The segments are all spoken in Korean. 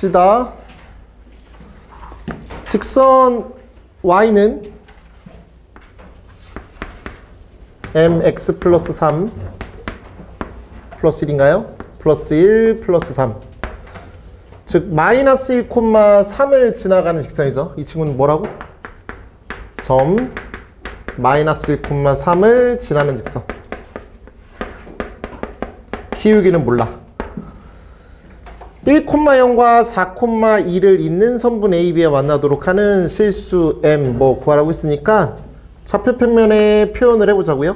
봅시다. 직선 y는 mx 플러스 3 플러스 1인가요? 플러스 1 플러스 3. 즉 마이너스 1, 3을 지나가는 직선이죠. 이 친구는 뭐라고? 점 마이너스 1, 3을 지나는 직선. 기울기는 몰라. 1,0과 4,2를 잇는 선분 AB에 만나도록 하는 실수 M 뭐 구하라고 했으니까 좌표 평면에 표현을 해보자고요.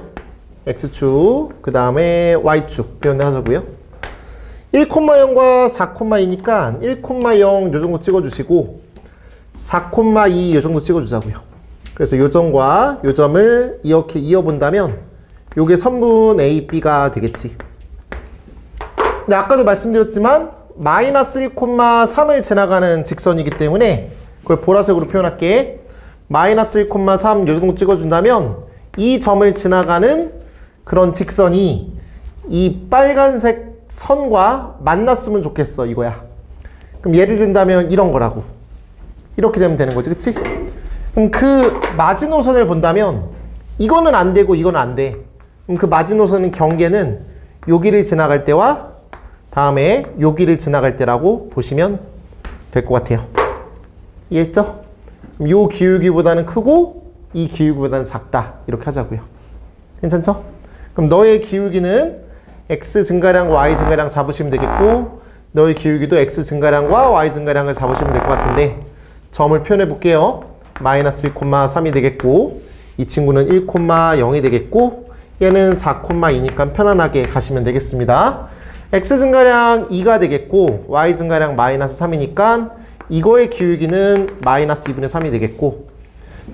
X축, 그 다음에 Y축 표현을 하자고요. 1,0과 4,2니까 1,0 요 정도 찍어주시고 4,2 요 정도 찍어주자고요. 그래서 요 점과 요 점을 이렇게 이어본다면 요게 선분 AB가 되겠지. 근데 아까도 말씀드렸지만 마이너스 1,3을 지나가는 직선이기 때문에 그걸 보라색으로 표현할게. 마이너스 1,3 요 정도 찍어준다면 이 점을 지나가는 그런 직선이 이 빨간색 선과 만났으면 좋겠어 이거야. 그럼 예를 든다면 이런 거라고. 이렇게 되면 되는 거지, 그치? 그럼 그 마지노선을 본다면 이거는 안 되고 이거는 안 돼. 그럼 그 마지노선의 경계는 여기를 지나갈 때와 다음에 여기를 지나갈 때라고 보시면 될 것 같아요. 이해했죠? 그럼 요 기울기보다는 크고 이 기울기보다는 작다. 이렇게 하자고요. 괜찮죠? 그럼 너의 기울기는 x 증가량, y 증가량 잡으시면 되겠고 너의 기울기도 x 증가량과 y 증가량을 잡으시면 될 것 같은데 점을 표현해 볼게요. 마이너스 1,3이 되겠고 이 친구는 1,0이 되겠고 얘는 4,2니까 편안하게 가시면 되겠습니다. x 증가량 2가 되겠고 y 증가량 마이너스 3이니까 이거의 기울기는 마이너스 2분의 3이 되겠고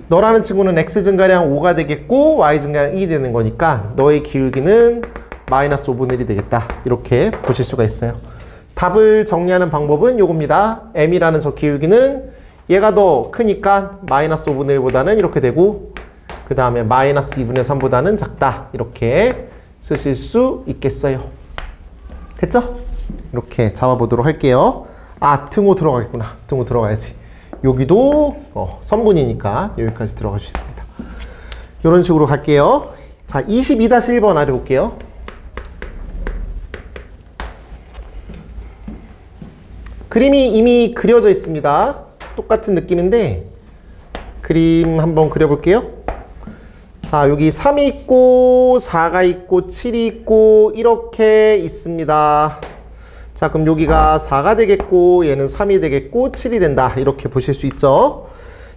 너라는 친구는 x 증가량 5가 되겠고 y 증가량 1이 되는 거니까 너의 기울기는 마이너스 5분의 1이 되겠다. 이렇게 보실 수가 있어요. 답을 정리하는 방법은 요겁니다. m이라는 저 기울기는 얘가 더 크니까 마이너스 5분의 1보다는 이렇게 되고 그 다음에 마이너스 2분의 3보다는 작다. 이렇게 쓰실 수 있겠어요. 됐죠? 이렇게 잡아보도록 할게요. 아, 등호 들어가겠구나. 등호 들어가야지. 여기도 선분이니까 여기까지 들어갈 수 있습니다. 이런 식으로 갈게요. 자, 22-1번 아래 볼게요. 그림이 이미 그려져 있습니다. 똑같은 느낌인데 그림 한번 그려볼게요. 자, 여기 3이 있고 4가 있고 7이 있고 이렇게 있습니다. 자, 그럼 여기가 4가 되겠고 얘는 3이 되겠고 7이 된다. 이렇게 보실 수 있죠.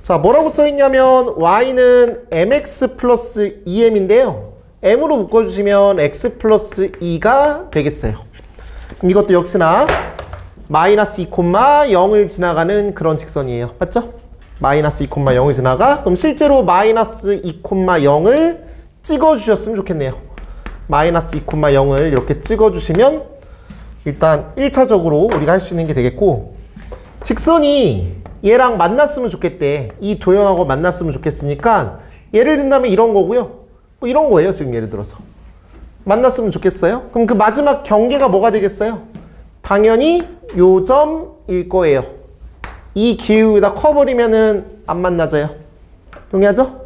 자, 뭐라고 써있냐면 y는 mx 플러스 2m인데요. m으로 묶어주시면 x 플러스 2가 되겠어요. 그럼 이것도 역시나 마이너스 2,0을 지나가는 그런 직선이에요. 맞죠? 마이너스 2,0을 지나가. 그럼 실제로 마이너스 2,0을 찍어주셨으면 좋겠네요. 마이너스 2,0을 이렇게 찍어주시면 일단 1차적으로 우리가 할 수 있는 게 되겠고 직선이 얘랑 만났으면 좋겠대. 이 도형하고 만났으면 좋겠으니까 예를 든다면 이런 거고요. 뭐 이런 거예요. 지금 예를 들어서. 만났으면 좋겠어요. 그럼 그 마지막 경계가 뭐가 되겠어요? 당연히 요 점일 거예요. 이 기울기다 커버리면은 안 만나져요. 동의하죠?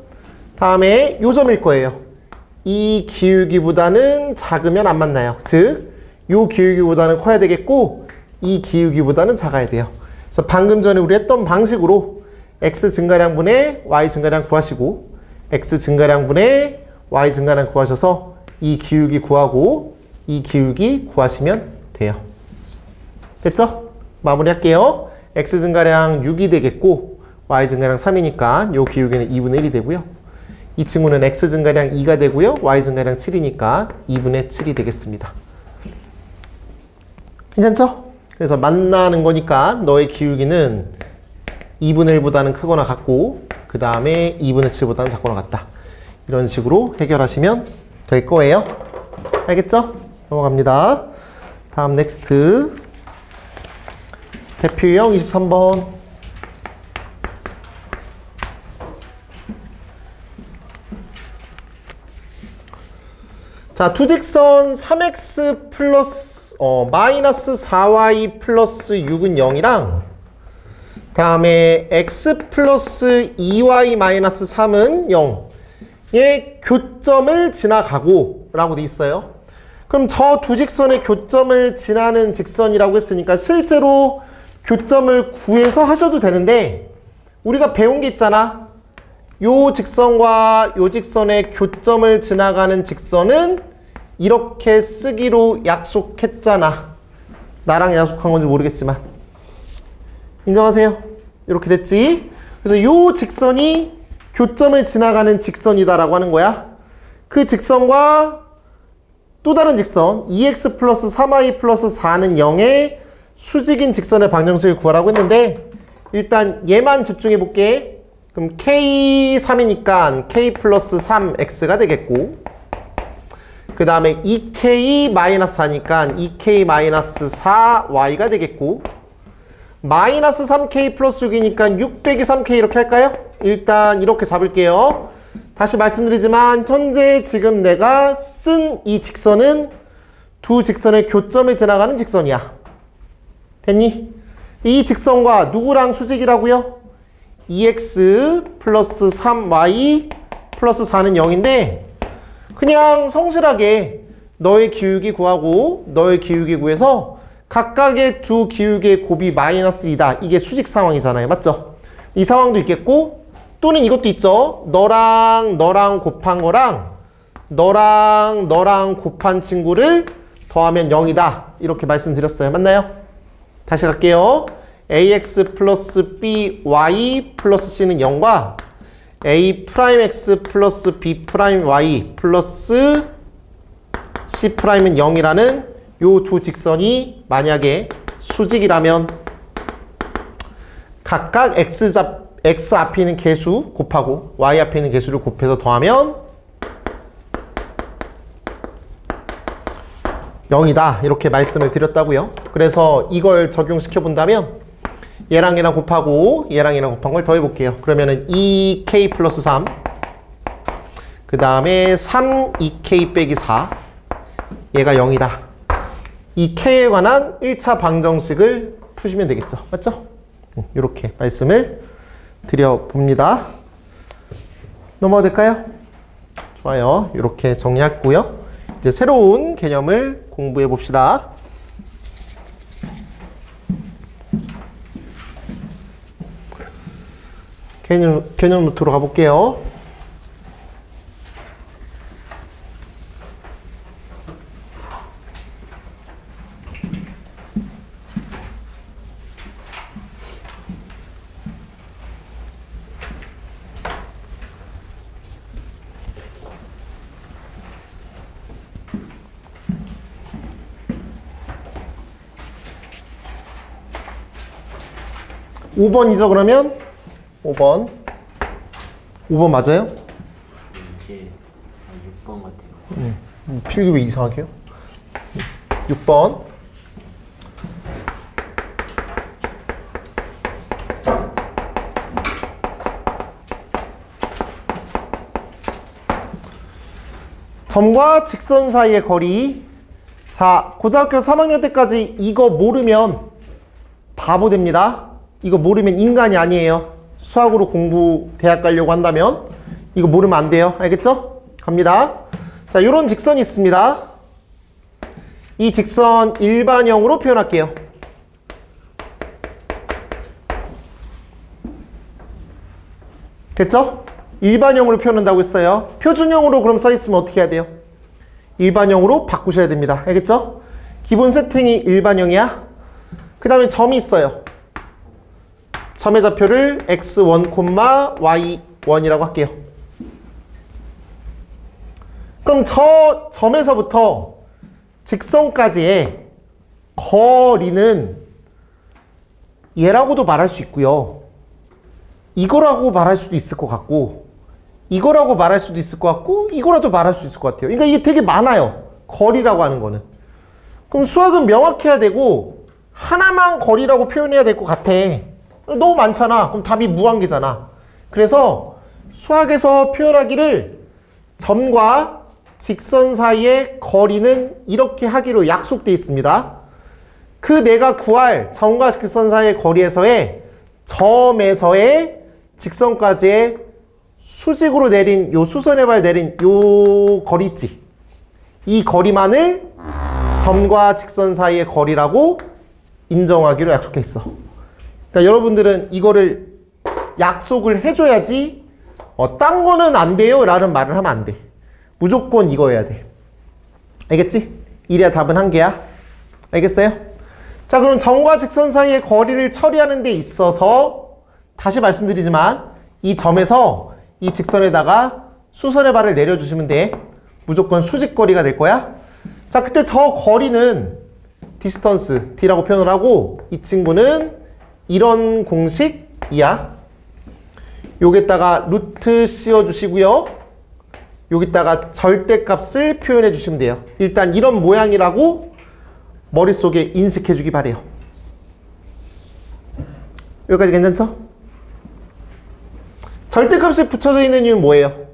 다음에 요 점일 거예요. 이 기울기보다는 작으면 안 만나요. 즉, 요 기울기보다는 커야 되겠고 이 기울기보다는 작아야 돼요. 그래서 방금 전에 우리 했던 방식으로 x 증가량분의 y 증가량 구하시고 x 증가량분의 y 증가량 구하셔서 이 기울기 구하고 이 기울기 구하시면 돼요. 됐죠? 마무리할게요. x 증가량 6이 되겠고 y 증가량 3이니까 요 기울기는 2분의 1이 되고요. 이 친구는 x 증가량 2가 되고요. y 증가량 7이니까 2분의 7이 되겠습니다. 괜찮죠? 그래서 만나는 거니까 너의 기울기는 2분의 1보다는 크거나 같고 그 다음에 2분의 7보다는 작거나 같다. 이런 식으로 해결하시면 될 거예요. 알겠죠? 넘어갑니다. 다음 넥스트 대표 유형 23번. 자, 두 직선 3x 플러스 마이너스 4y 플러스 6은 0이랑 다음에 x 플러스 2y 마이너스 3은 0의 교점을 지나가고 라고 돼 있어요. 그럼 저 두 직선의 교점을 지나는 직선이라고 했으니까 실제로 교점을 구해서 하셔도 되는데 우리가 배운 게 있잖아. 요 직선과 요 직선의 교점을 지나가는 직선은 이렇게 쓰기로 약속했잖아. 나랑 약속한 건지 모르겠지만 인정하세요? 이렇게 됐지? 그래서 요 직선이 교점을 지나가는 직선이다라고 하는 거야. 그 직선과 또 다른 직선 2x 플러스 3y 플러스 4는 0의 수직인 직선의 방정식을 구하라고 했는데 일단 얘만 집중해 볼게. 그럼 k3이니까 k 플러스 3x가 되겠고 그 다음에 2k 마이너스 4니까 2k 마이너스 4y가 되겠고 마이너스 3k 플러스 6이니까 6 빼기 3k 이렇게 할까요? 일단 이렇게 잡을게요. 다시 말씀드리지만 현재 지금 내가 쓴 이 직선은 두 직선의 교점을 지나가는 직선이야. 됐니? 이 직선과 누구랑 수직이라고요? 2x 플러스 3y 플러스 4는 0인데 그냥 성실하게 너의 기울기 구하고 너의 기울기 구해서 각각의 두 기울기의 곱이 마이너스 2다. 이게 수직 상황이잖아요. 맞죠? 이 상황도 있겠고 또는 이것도 있죠. 너랑 너랑 곱한 거랑 너랑 곱한 친구를 더하면 0이다. 이렇게 말씀드렸어요. 맞나요? 다시 갈게요. ax 플러스 by 플러스 c는 0과 a'x 플러스 b'y 플러스 c'은 0이라는 요 두 직선이 만약에 수직이라면 각각 x 앞에 있는 개수 곱하고 y 앞에 있는 개수를 곱해서 더하면 0이다. 이렇게 말씀을 드렸다고요. 그래서 이걸 적용시켜 본다면 얘랑 얘랑 곱하고 얘랑 얘랑 곱한 걸 더해 볼게요. 그러면은 2k 플러스 3 그 다음에 3 2k 빼기 4 얘가 0이다. 이 k에 관한 1차 방정식을 푸시면 되겠죠. 맞죠? 이렇게 말씀을 드려봅니다. 넘어가도 될까요? 좋아요. 이렇게 정리했고요. 이제 새로운 개념을 공부해 봅시다. 개념 노트로 가볼게요. 오 번이죠 그러면? 5번 맞아요? 이제 6번 같아요. 필기 왜 이상하게 해요? 6번 점과 직선 사이의 거리. 자, 고등학교 3학년 때까지 이거 모르면 바보 됩니다. 이거 모르면 인간이 아니에요. 수학으로 공부 대학 가려고 한다면 이거 모르면 안 돼요. 알겠죠? 갑니다. 자, 요런 직선이 있습니다. 이 직선 일반형으로 표현할게요. 됐죠? 일반형으로 표현한다고 했어요. 표준형으로 그럼 써있으면 어떻게 해야 돼요? 일반형으로 바꾸셔야 됩니다. 알겠죠? 기본 세팅이 일반형이야. 그 다음에 점이 있어요. 점의 좌표를 x1, y1이라고 할게요. 그럼 저 점에서부터 직선까지의 거리는 얘라고도 말할 수 있고요. 이거라고 말할 수도 있을 것 같고 이거라고 말할 수도 있을 것 같고 이거라도 말할 수 있을 것 같아요. 그러니까 이게 되게 많아요. 거리라고 하는 거는. 그럼 수학은 명확해야 되고 하나만 거리라고 표현해야 될 것 같아. 너무 많잖아. 그럼 답이 무한계잖아. 그래서 수학에서 표현하기를 점과 직선 사이의 거리는 이렇게 하기로 약속되어 있습니다. 그 내가 구할 점과 직선 사이의 거리에서의 점에서의 직선까지의 수직으로 내린 요 수선의 발 내린 요 거리 있지. 이 거리만을 점과 직선 사이의 거리라고 인정하기로 약속해 있어. 그러니까 여러분들은 이거를 약속을 해줘야지 딴 거는 안 돼요 라는 말을 하면 안 돼. 무조건 이거 해야 돼. 알겠지? 이래야 답은 한 개야. 알겠어요? 자, 그럼 점과 직선 사이의 거리를 처리하는 데 있어서 다시 말씀드리지만 이 점에서 이 직선에다가 수선의 발을 내려주시면 돼. 무조건 수직거리가 될 거야. 자, 그때 저 거리는 디스턴스 D라고 표현을 하고 이 친구는 이런 공식이야. 여기다가 루트 씌워주시고요. 여기다가 절대값을 표현해 주시면 돼요. 일단 이런 모양이라고 머릿속에 인식해 주기 바래요. 여기까지 괜찮죠? 절대값이 붙여져 있는 이유는 뭐예요?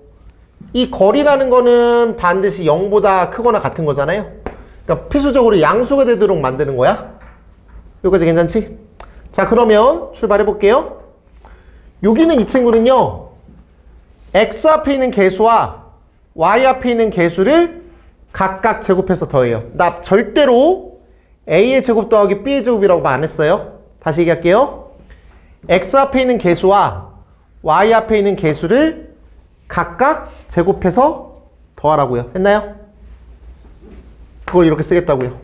이 거리라는 거는 반드시 0보다 크거나 같은 거잖아요. 그러니까 필수적으로 양수가 되도록 만드는 거야. 여기까지 괜찮지? 자, 그러면 출발해 볼게요. 여기는 이 친구는요. x 앞에 있는 개수와 y 앞에 있는 개수를 각각 제곱해서 더해요. 나 절대로 a의 제곱 더하기 b의 제곱이라고 말 안 했어요. 다시 얘기할게요. x 앞에 있는 개수와 y 앞에 있는 개수를 각각 제곱해서 더하라고요. 했나요? 그걸 이렇게 쓰겠다고요.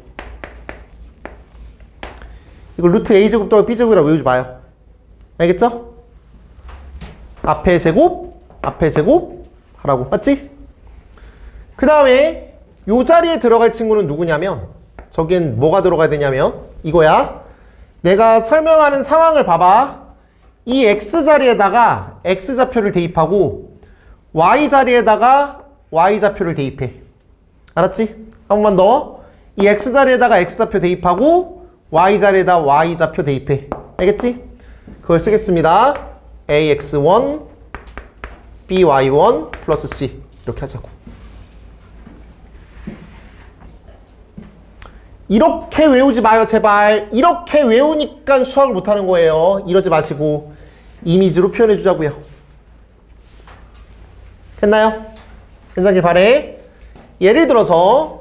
이걸 루트 a제곱 더하기 b제곱이라고 외우지 마요. 알겠죠? 앞에 제곱, 앞에 제곱 하라고. 맞지? 그 다음에 요 자리에 들어갈 친구는 누구냐면 저긴 뭐가 들어가야 되냐면 이거야. 내가 설명하는 상황을 봐봐. 이 x자리에다가 x좌표를 대입하고 y자리에다가 y좌표를 대입해. 알았지? 한 번만 더. 이 x자리에다가 x좌표 대입하고 y자리에다 y좌표 대입해. 알겠지? 그걸 쓰겠습니다. ax1 by1 플러스 c 이렇게 하자고. 이렇게 외우지 마요 제발. 이렇게 외우니까 수학을 못하는 거예요. 이러지 마시고 이미지로 표현해 주자고요. 됐나요? 괜찮길 바래. 예를 들어서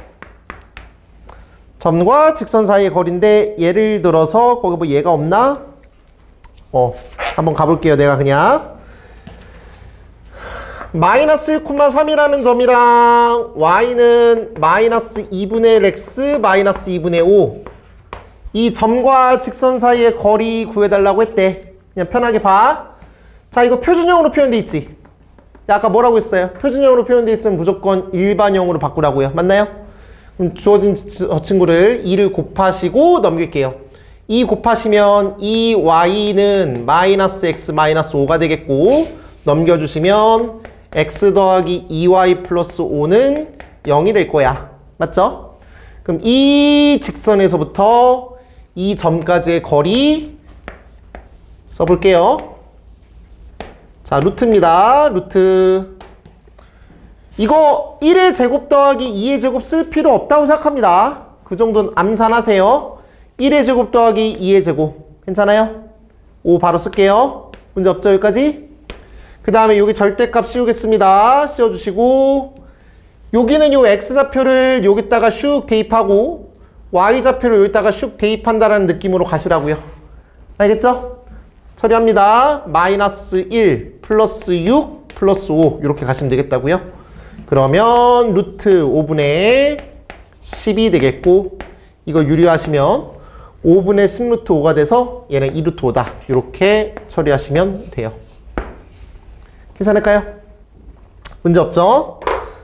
점과 직선 사이의 거리인데 예를 들어서 거기 뭐 얘가 없나? 한번 가볼게요. 내가 그냥 마이너스 1,3이라는 점이랑 y는 마이너스 2분의 1 x 마이너스 2분의 5 이 점과 직선 사이의 거리 구해달라고 했대. 그냥 편하게 봐. 자, 이거 표준형으로 표현돼 있지? 아까 뭐라고 했어요? 표준형으로 표현돼 있으면 무조건 일반형으로 바꾸라고요. 맞나요? 그럼 주어진 저 친구를 2를 곱하시고 넘길게요. 2 곱하시면 이 y는 마이너스 x 마이너스 5가 되겠고 넘겨주시면 x 더하기 2y 플러스 5는 0이 될 거야. 맞죠? 그럼 이 직선에서부터 이 점까지의 거리 써볼게요. 자, 루트입니다. 루트. 이거 1의 제곱 더하기 2의 제곱 쓸 필요 없다고 생각합니다. 그 정도는 암산하세요. 1의 제곱 더하기 2의 제곱. 괜찮아요? 5 바로 쓸게요. 문제 없죠? 여기까지? 그 다음에 여기 절대값 씌우겠습니다. 씌워주시고 여기는 요 x좌표를 여기다가 슉 대입하고 y좌표를 여기다가 슉 대입한다라는 느낌으로 가시라고요. 알겠죠? 처리합니다. 마이너스 1 플러스 6 플러스 5 이렇게 가시면 되겠다고요. 그러면 루트 5분의 10이 되겠고 이거 유리하시면 5분의 10루트 5가 돼서 얘는 2루트 5다. 이렇게 처리하시면 돼요. 괜찮을까요? 문제 없죠?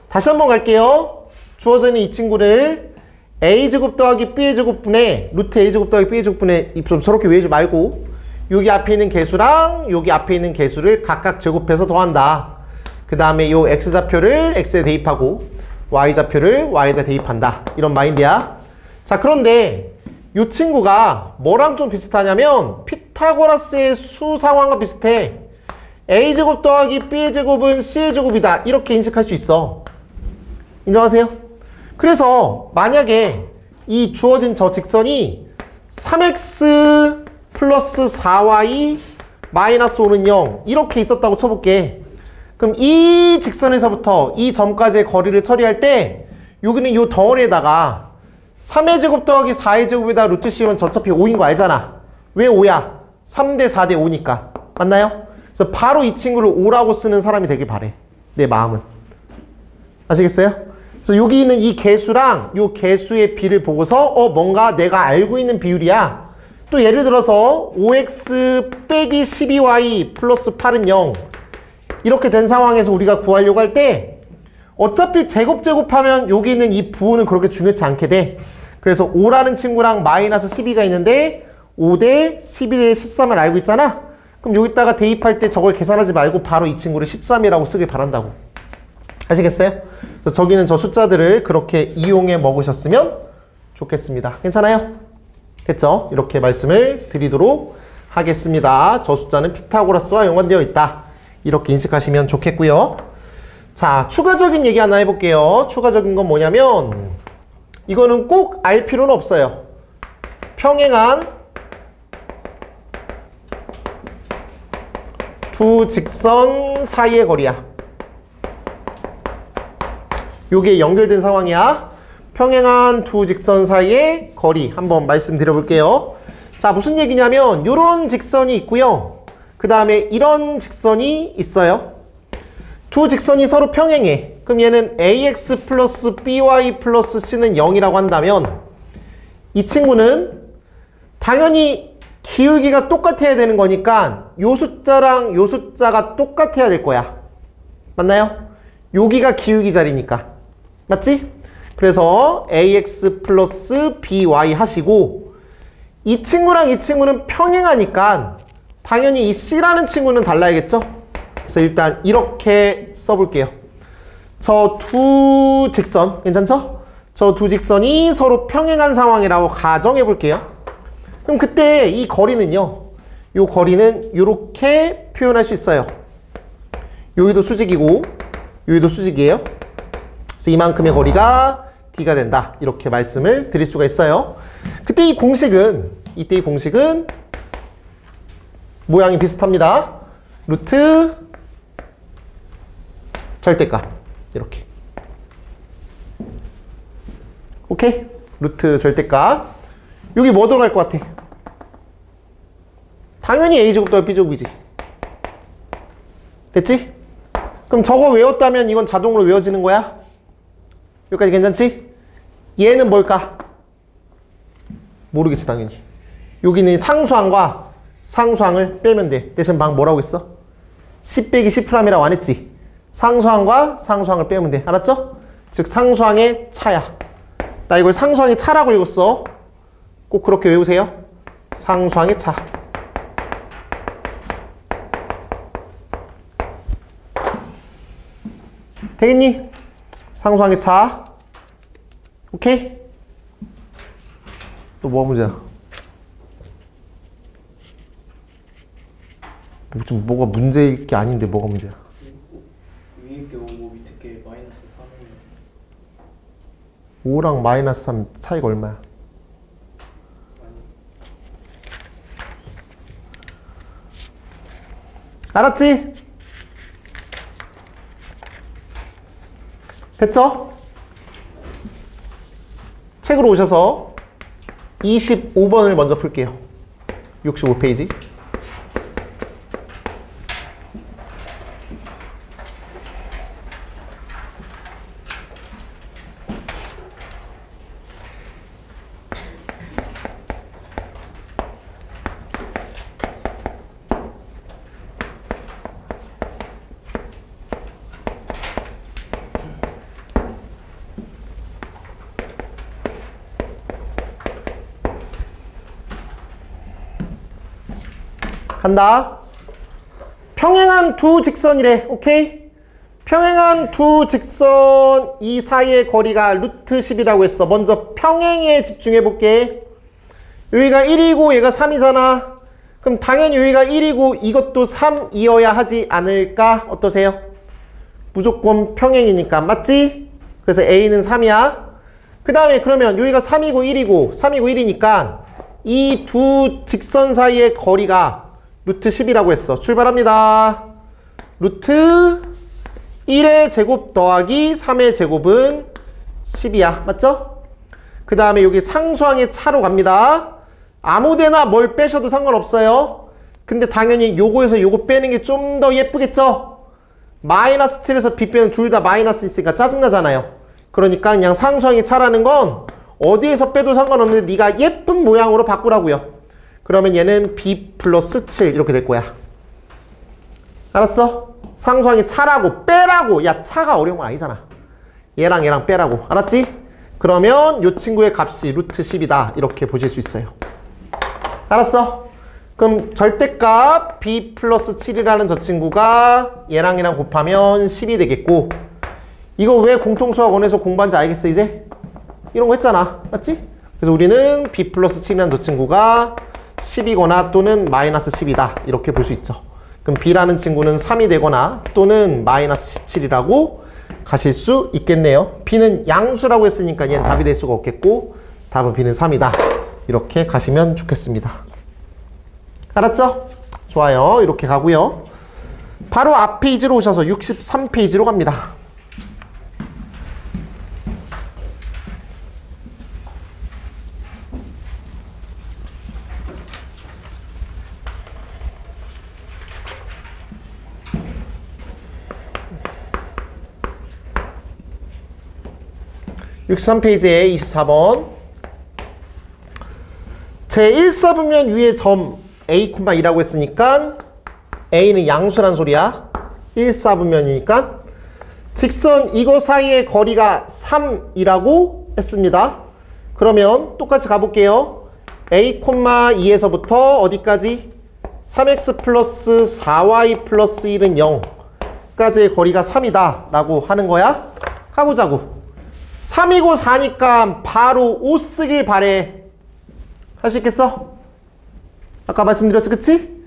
다시 한번 갈게요. 주어져 있는 이 친구를 a제곱 더하기 b의 제곱분의 루트 a제곱 더하기 b의 제곱분의 좀 저렇게 외우지 말고 여기 앞에 있는 개수랑 여기 앞에 있는 개수를 각각 제곱해서 더한다. 그 다음에 요 x좌표를 x에 대입하고 y좌표를 y에다 대입한다. 이런 마인드야. 자, 그런데 이 친구가 뭐랑 좀 비슷하냐면 피타고라스의 수 상황과 비슷해. a제곱 더하기 b의 제곱은 c의 제곱이다. 이렇게 인식할 수 있어. 인정하세요? 그래서 만약에 이 주어진 저 직선이 3x 플러스 4y 마이너스 5는 0 이렇게 있었다고 쳐볼게. 그럼 이 직선에서부터 이 점까지의 거리를 처리할 때 여기는 요 덩어리에다가 3의 제곱 더하기 4의 제곱에다 루트 씌우면 어차피 5인 거 알잖아. 왜 5야? 3대 4대 5니까. 맞나요? 그래서 바로 이 친구를 5라고 쓰는 사람이 되길 바래. 내 마음은. 아시겠어요? 그래서 여기 있는 이 개수랑 이 개수의 비를 보고서 뭔가 내가 알고 있는 비율이야. 또 예를 들어서 5x 빼기 12y 플러스 8은 0 이렇게 된 상황에서 우리가 구하려고 할 때 어차피 제곱하면 여기 있는 이 부호는 그렇게 중요치 않게 돼. 그래서 5라는 친구랑 마이너스 12가 있는데 5대 12대 13을 알고 있잖아. 그럼 여기다가 대입할 때 저걸 계산하지 말고 바로 이 친구를 13이라고 쓰길 바란다고. 아시겠어요? 그래서 저기는 저 숫자들을 그렇게 이용해 먹으셨으면 좋겠습니다. 괜찮아요? 됐죠? 이렇게 말씀을 드리도록 하겠습니다. 저 숫자는 피타고라스와 연관되어 있다. 이렇게 인식하시면 좋겠고요. 자, 추가적인 얘기 하나 해볼게요. 추가적인 건 뭐냐면 이거는 꼭 알 필요는 없어요. 평행한 두 직선 사이의 거리야. 요게 연결된 상황이야. 평행한 두 직선 사이의 거리 한번 말씀드려볼게요. 자, 무슨 얘기냐면 요런 직선이 있고요. 그 다음에 이런 직선이 있어요. 두 직선이 서로 평행해. 그럼 얘는 ax 플러스 by 플러스 c는 0이라고 한다면 이 친구는 당연히 기울기가 똑같아야 되는 거니까 요 숫자랑 요 숫자가 똑같아야 될 거야. 맞나요? 여기가 기울기 자리니까. 맞지? 그래서 ax 플러스 by 하시고 이 친구랑 이 친구는 평행하니까 당연히 이 c라는 친구는 달라야겠죠? 그래서 일단 이렇게 써볼게요. 저 두 직선, 괜찮죠? 저 두 직선이 서로 평행한 상황이라고 가정해 볼게요. 그럼 그때 이 거리는요. 이 거리는 이렇게 표현할 수 있어요. 여기도 수직이고 여기도 수직이에요. 그래서 이만큼의 거리가 d가 된다. 이렇게 말씀을 드릴 수가 있어요. 그때 이 공식은 이때 이 공식은 모양이 비슷합니다. 루트 절대값 이렇게. 오케이? 루트 절대값. 여기 뭐 들어갈 것 같아? 당연히 a제곱 더하기 b제곱이지. 됐지? 그럼 저거 외웠다면 이건 자동으로 외워지는 거야? 여기까지 괜찮지? 얘는 뭘까? 모르겠지 당연히. 여기는 상수항과 상수항을 빼면 돼. 대신 방 뭐라고 했어? 10 빼기 10'이라고 안 했지? 상수항과 상수항을 빼면 돼. 알았죠? 즉 상수항의 차야. 나 이걸 상수항의 차라고 읽었어. 꼭 그렇게 외우세요. 상수항의 차. 되겠니? 상수항의 차. 오케이? 또 뭐가 문제야? 좀 뭐가 문제일 게 아닌데 뭐가 문제야? 위에 게 5, 밑에 게 마이너스 3이면 5랑 마이너스 3 차이가 얼마야? 알았지? 됐죠? 책으로 오셔서 25번을 먼저 풀게요. 65페이지. 간다. 평행한 두 직선이래. 오케이? 평행한 두 직선 이 사이의 거리가 루트 10이라고 했어. 먼저 평행에 집중해 볼게. 여기가 1이고 얘가 3이잖아. 그럼 당연히 여기가 1이고 이것도 3이어야 하지 않을까? 어떠세요? 무조건 평행이니까. 맞지? 그래서 A는 3이야. 그 다음에 그러면 여기가 3이고 1이고 3이고 1이니까 이 두 직선 사이의 거리가 루트 10이라고 했어. 출발합니다. 루트 1의 제곱 더하기 3의 제곱은 10이야. 맞죠? 그 다음에 여기 상수항의 차로 갑니다. 아무데나 뭘 빼셔도 상관없어요. 근데 당연히 요거에서 요거 빼는 게 좀 더 예쁘겠죠? 마이너스 7에서 B 빼는 둘 다 마이너스 있으니까 짜증나잖아요. 그러니까 그냥 상수항의 차라는 건 어디에서 빼도 상관없는데 네가 예쁜 모양으로 바꾸라고요. 그러면 얘는 B 플러스 7 이렇게 될 거야. 알았어? 상수항의 차라고 빼라고. 야, 차가 어려운 건 아니잖아. 얘랑 얘랑 빼라고. 알았지? 그러면 요 친구의 값이 루트 10이다. 이렇게 보실 수 있어요. 알았어? 그럼 절대값 B 플러스 7이라는 저 친구가 얘랑 얘랑 곱하면 10이 되겠고, 이거 왜 공통수학원에서 공부한지 알겠어 이제? 이런 거 했잖아. 맞지? 그래서 우리는 B 플러스 7이라는 저 친구가 10이거나 또는 마이너스 10이다. 이렇게 볼 수 있죠. 그럼 B라는 친구는 3이 되거나 또는 마이너스 17이라고 가실 수 있겠네요. B는 양수라고 했으니까 얘는 답이 될 수가 없겠고 답은 B는 3이다. 이렇게 가시면 좋겠습니다. 알았죠? 좋아요. 이렇게 가고요. 바로 앞 페이지로 오셔서 63페이지로 갑니다. (63페이지에) 24번 제1사분면 위에 점 A,2라고 했으니까 A는 양수란 소리야. 1사분면이니까 직선 이거 사이의 거리가 3이라고 했습니다. 그러면 똑같이 가볼게요. A,2에서부터 어디까지? 3x 플러스 4y 플러스 1은 0까지의 거리가 3이다 라고 하는 거야. 가보자고. 3이고 4니까 바로 5 쓰길 바래. 할 수 있겠어? 아까 말씀드렸지, 그치?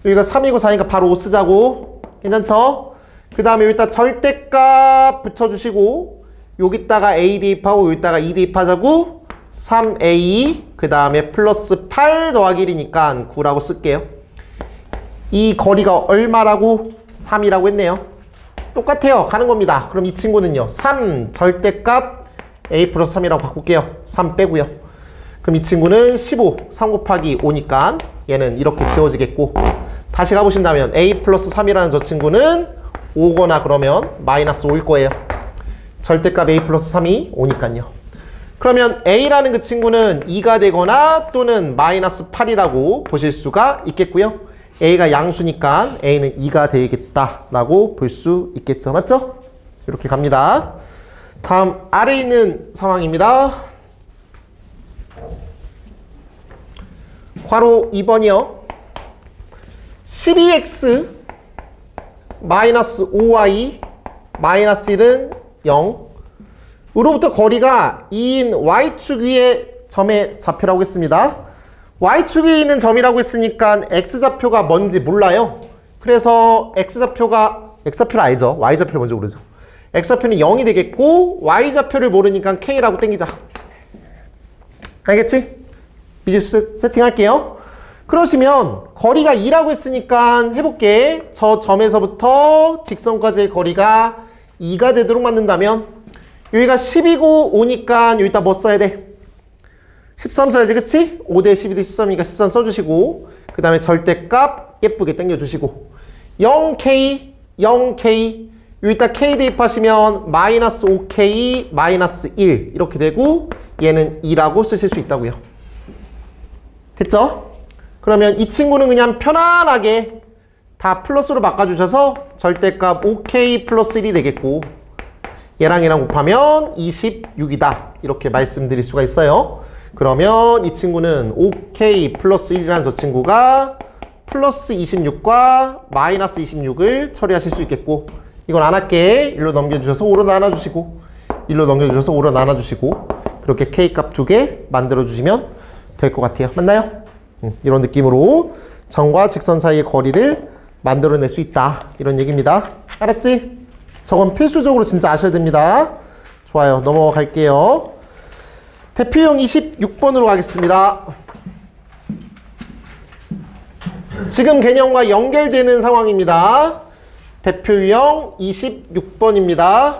여기가 3이고 4니까 바로 5 쓰자고. 괜찮죠? 그 다음에 여기다 절대값 붙여주시고 여기다가 A 대입하고 여기다가 2 대입하자고. 3A 그 다음에 플러스 8 더하기 1이니까 9라고 쓸게요. 이 거리가 얼마라고? 3이라고 했네요. 똑같아요. 가는 겁니다. 그럼 이 친구는요. 3 절대값 A 플러스 3이라고 바꿀게요. 3 빼고요. 그럼 이 친구는 15. 3 곱하기 5니까 얘는 이렇게 지워지겠고, 다시 가보신다면 A 플러스 3이라는 저 친구는 5거나 그러면 마이너스 5일 거예요. 절대값 A 플러스 3이 5니까요. 그러면 A라는 그 친구는 2가 되거나 또는 마이너스 8이라고 보실 수가 있겠고요. A가 양수니까 A는 2가 되겠다라고 볼 수 있겠죠. 맞죠? 이렇게 갑니다. 다음 아래에 있는 상황입니다. 괄호 2번이요. 12x 마이너스 5y 마이너스 1은 0 으로부터 거리가 2인 y축 위의 점의 좌표라고 했습니다. y축 위에 있는 점이라고 했으니까 x좌표가 뭔지 몰라요. 그래서 x좌표를 알죠. y좌표를 먼저 모르죠. x좌표는 0이 되겠고 y좌표를 모르니까 k라고 땡기자. 알겠지? 미지수 세팅할게요. 그러시면 거리가 2라고 했으니까 해볼게. 저 점에서부터 직선까지의 거리가 2가 되도록 만든다면 여기가 10이고 5니까 여기다 뭐 써야 돼? 13 써야지, 그치? 5대 12 대 13이니까 13 써주시고, 그 다음에 절대값 예쁘게 당겨주시고 0k 0k 여기다 k 대입하시면 마이너스 5k 마이너스 1 이렇게 되고 얘는 2라고 쓰실 수 있다고요. 됐죠? 그러면 이 친구는 그냥 편안하게 다 플러스로 바꿔주셔서 절대값 5k 플러스 1이 되겠고 얘랑 얘랑 곱하면 26이다 이렇게 말씀드릴 수가 있어요. 그러면 이 친구는 5k 플러스 1이라는 저 친구가 플러스 26과 마이너스 26을 처리하실 수 있겠고, 이건 안 할게. 1로 넘겨주셔서 5로 나눠주시고 1로 넘겨주셔서 5로 나눠주시고 그렇게 k값 2개 만들어주시면 될 것 같아요. 맞나요? 이런 느낌으로 점과 직선 사이의 거리를 만들어낼 수 있다 이런 얘기입니다. 알았지? 저건 필수적으로 진짜 아셔야 됩니다. 좋아요. 넘어갈게요. 대표형 26번으로 가겠습니다. 지금 개념과 연결되는 상황입니다. 대표형 26번입니다.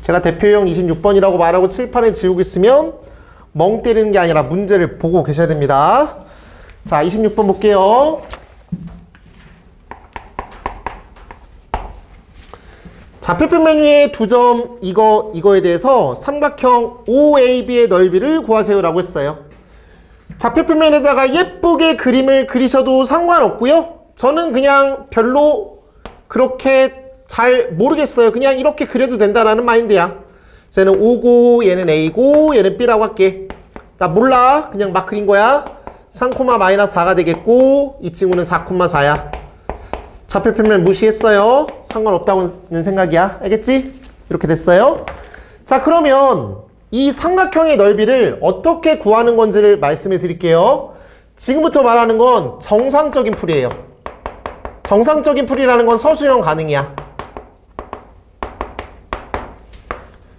제가 대표형 26번이라고 말하고 칠판에 지우고 있으면 멍 때리는 게 아니라 문제를 보고 계셔야 됩니다. 자, 26번 볼게요. 좌표평 메뉴의 두 점 이거에 대해서 삼각형 OAB의 넓이를 구하세요 라고 했어요. 좌표평 메뉴에다가 예쁘게 그림을 그리셔도 상관없고요. 저는 그냥 별로 그렇게 잘 모르겠어요. 그냥 이렇게 그려도 된다라는 마인드야. 얘는 O고 얘는 A고 얘는 B라고 할게. 나 몰라. 그냥 막 그린 거야. 3,-4가 되겠고 이 친구는 4,4야. 좌표평면 무시했어요. 상관없다고는 생각이야. 알겠지? 이렇게 됐어요. 자, 그러면 이 삼각형의 넓이를 어떻게 구하는 건지를 말씀해 드릴게요. 지금부터 말하는 건 정상적인 풀이에요. 정상적인 풀이라는 건 서술형 가능이야.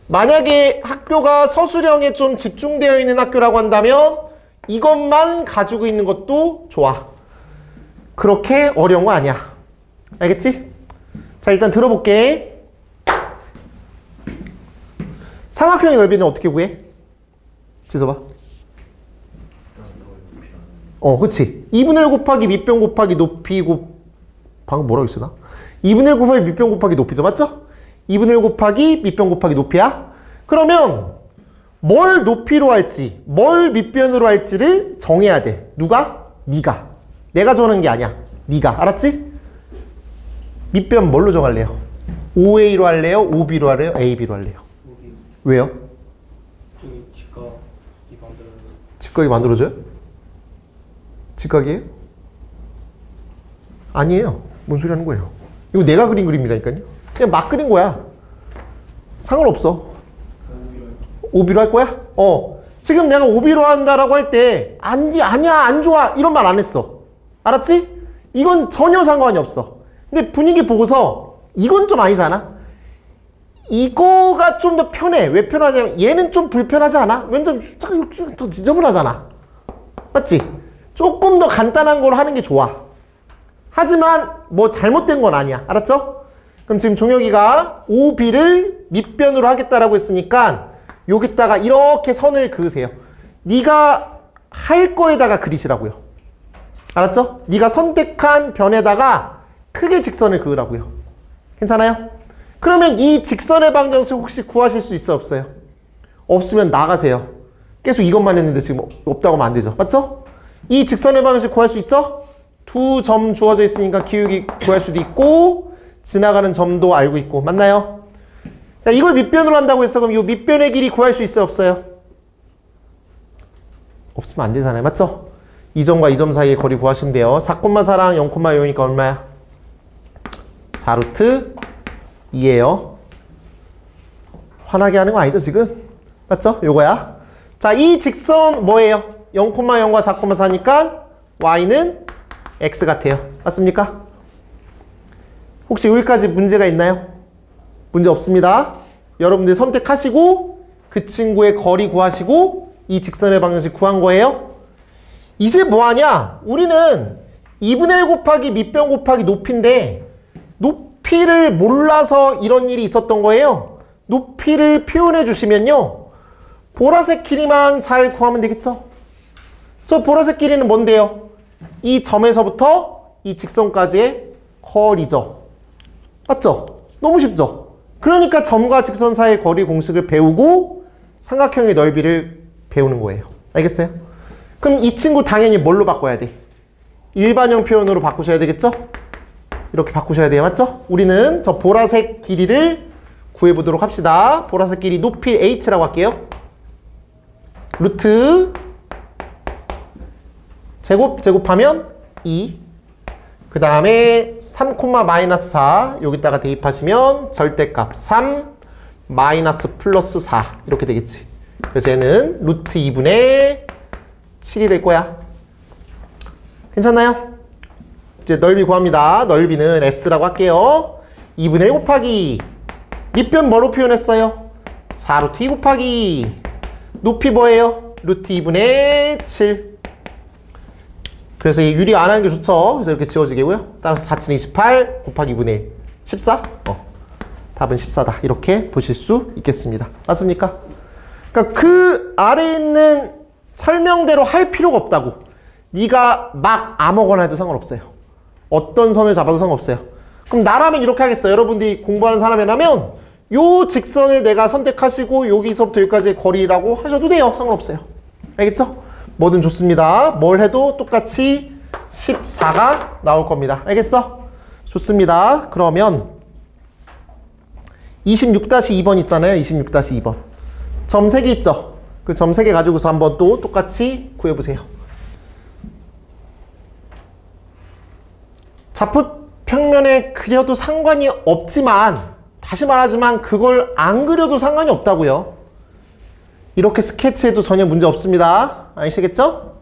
만약에 학교가 서술형에 좀 집중되어 있는 학교라고 한다면 이것만 가지고 있는 것도 좋아. 그렇게 어려운 거 아니야. 알겠지? 자, 일단 들어볼게. 삼각형의 넓이는 어떻게 구해? 지서봐. 그치. 2분의 1 곱하기 밑변 곱하기 높이 방금 뭐라고 했어 나? 2분의 1 곱하기 밑변 곱하기 높이죠. 맞죠? 2분의 1 곱하기 밑변 곱하기 높이야. 그러면 뭘 높이로 할지 뭘 밑변으로 할지를 정해야 돼. 누가? 네가. 내가 정하는 게 아니야. 네가. 알았지? 밑변 뭘로 정할래요? OA로 할래요? OB로 할래요? AB로 할래요? 여기 왜요? 저기 직각이 만들어요. 직각이 만들어져요? 직각이에요? 아니에요. 뭔 소리 하는 거예요? 이거 내가 그린 그림이라니까요. 그냥 막 그린 거야. 상관없어. OB로 할 거야? 지금 내가 OB로 한다라고 할 때 아니야 안 좋아 이런 말 안 했어. 알았지? 이건 전혀 상관이 없어. 근데 분위기 보고서 이건 좀 아니잖아. 이거가 좀 더 편해. 왜 편하냐면 얘는 좀 불편하지 않아? 왠지 더 지저분하잖아. 맞지? 조금 더 간단한 걸 하는 게 좋아. 하지만 뭐 잘못된 건 아니야. 알았죠? 그럼 지금 종혁이가 OB를 밑변으로 하겠다라고 했으니까 여기다가 이렇게 선을 그으세요. 네가 할 거에다가 그리시라고요. 알았죠? 네가 선택한 변에다가 크게 직선을 그으라고요. 괜찮아요? 그러면 이 직선의 방정식 혹시 구하실 수 있어 없어요? 없으면 나가세요. 계속 이것만 했는데 지금 없다고 하면 안 되죠. 맞죠? 이 직선의 방정식 구할 수 있죠? 두 점 주어져 있으니까 기울기 구할 수도 있고 지나가는 점도 알고 있고. 맞나요? 자, 이걸 밑변으로 한다고 했어. 그럼 이 밑변의 길이 구할 수 있어 없어요? 없으면 안 되잖아요. 맞죠? 이 점과 이 점 사이의 거리 구하시면 돼요. 4,4랑 0,5니까 얼마야? 4루트 2예요. 화나게 하는 거 아니죠 지금? 맞죠? 요거야. 자, 이 직선 뭐예요? 0,0과 4,4니까 y는 x 같아요. 맞습니까? 혹시 여기까지 문제가 있나요? 문제 없습니다. 여러분들 선택하시고 그 친구의 거리 구하시고 이 직선의 방정식 구한 거예요. 이제 뭐하냐? 우리는 2분의 1 곱하기 밑변 곱하기 높이인데 높이를 몰라서 이런 일이 있었던 거예요. 높이를 표현해 주시면요. 보라색 길이만 잘 구하면 되겠죠? 저 보라색 길이는 뭔데요? 이 점에서부터 이 직선까지의 거리죠. 맞죠? 너무 쉽죠? 그러니까 점과 직선 사이의 거리 공식을 배우고 삼각형의 넓이를 배우는 거예요. 알겠어요? 그럼 이 친구 당연히 뭘로 바꿔야 돼? 일반형 표현으로 바꾸셔야 되겠죠? 이렇게 바꾸셔야 돼요. 맞죠? 우리는 저 보라색 길이를 구해보도록 합시다. 보라색 길이 높이 h라고 할게요. 루트 제곱하면 2. 그 다음에 3,-4 여기다가 대입하시면 절대값 3 마이너스 플러스 4 이렇게 되겠지. 그래서 얘는 루트 2분의 7이 될 거야. 괜찮나요? 이제 넓이 구합니다. 넓이는 S라고 할게요. 2분의 1 곱하기 밑변 뭐로 표현했어요? 4루트 2 곱하기 높이 뭐예요? 루트 2분의 7. 그래서 이 유리 안 하는 게 좋죠. 그래서 이렇게 지워지게고요. 따라서 4층 28 곱하기 2분의 1. 14? 답은 14다. 이렇게 보실 수 있겠습니다. 맞습니까? 그러니까 그 아래에 있는 설명대로 할 필요가 없다고. 네가 막 아무거나 해도 상관없어요. 어떤 선을 잡아도 상관없어요. 그럼 나라면 이렇게 하겠어요. 여러분들이 공부하는 사람이라면 요 직선을 내가 선택하시고 여기서부터 여기까지의 거리라고 하셔도 돼요. 상관없어요. 알겠죠? 뭐든 좋습니다. 뭘 해도 똑같이 14가 나올 겁니다. 알겠어? 좋습니다. 그러면 26-2번 있잖아요. 26-2번. 점 3개 있죠? 그 점 3개 가지고서 한번 또 똑같이 구해보세요. 좌표 평면에 그려도 상관이 없지만 다시 말하지만 그걸 안 그려도 상관이 없다고요. 이렇게 스케치해도 전혀 문제 없습니다. 아시겠죠?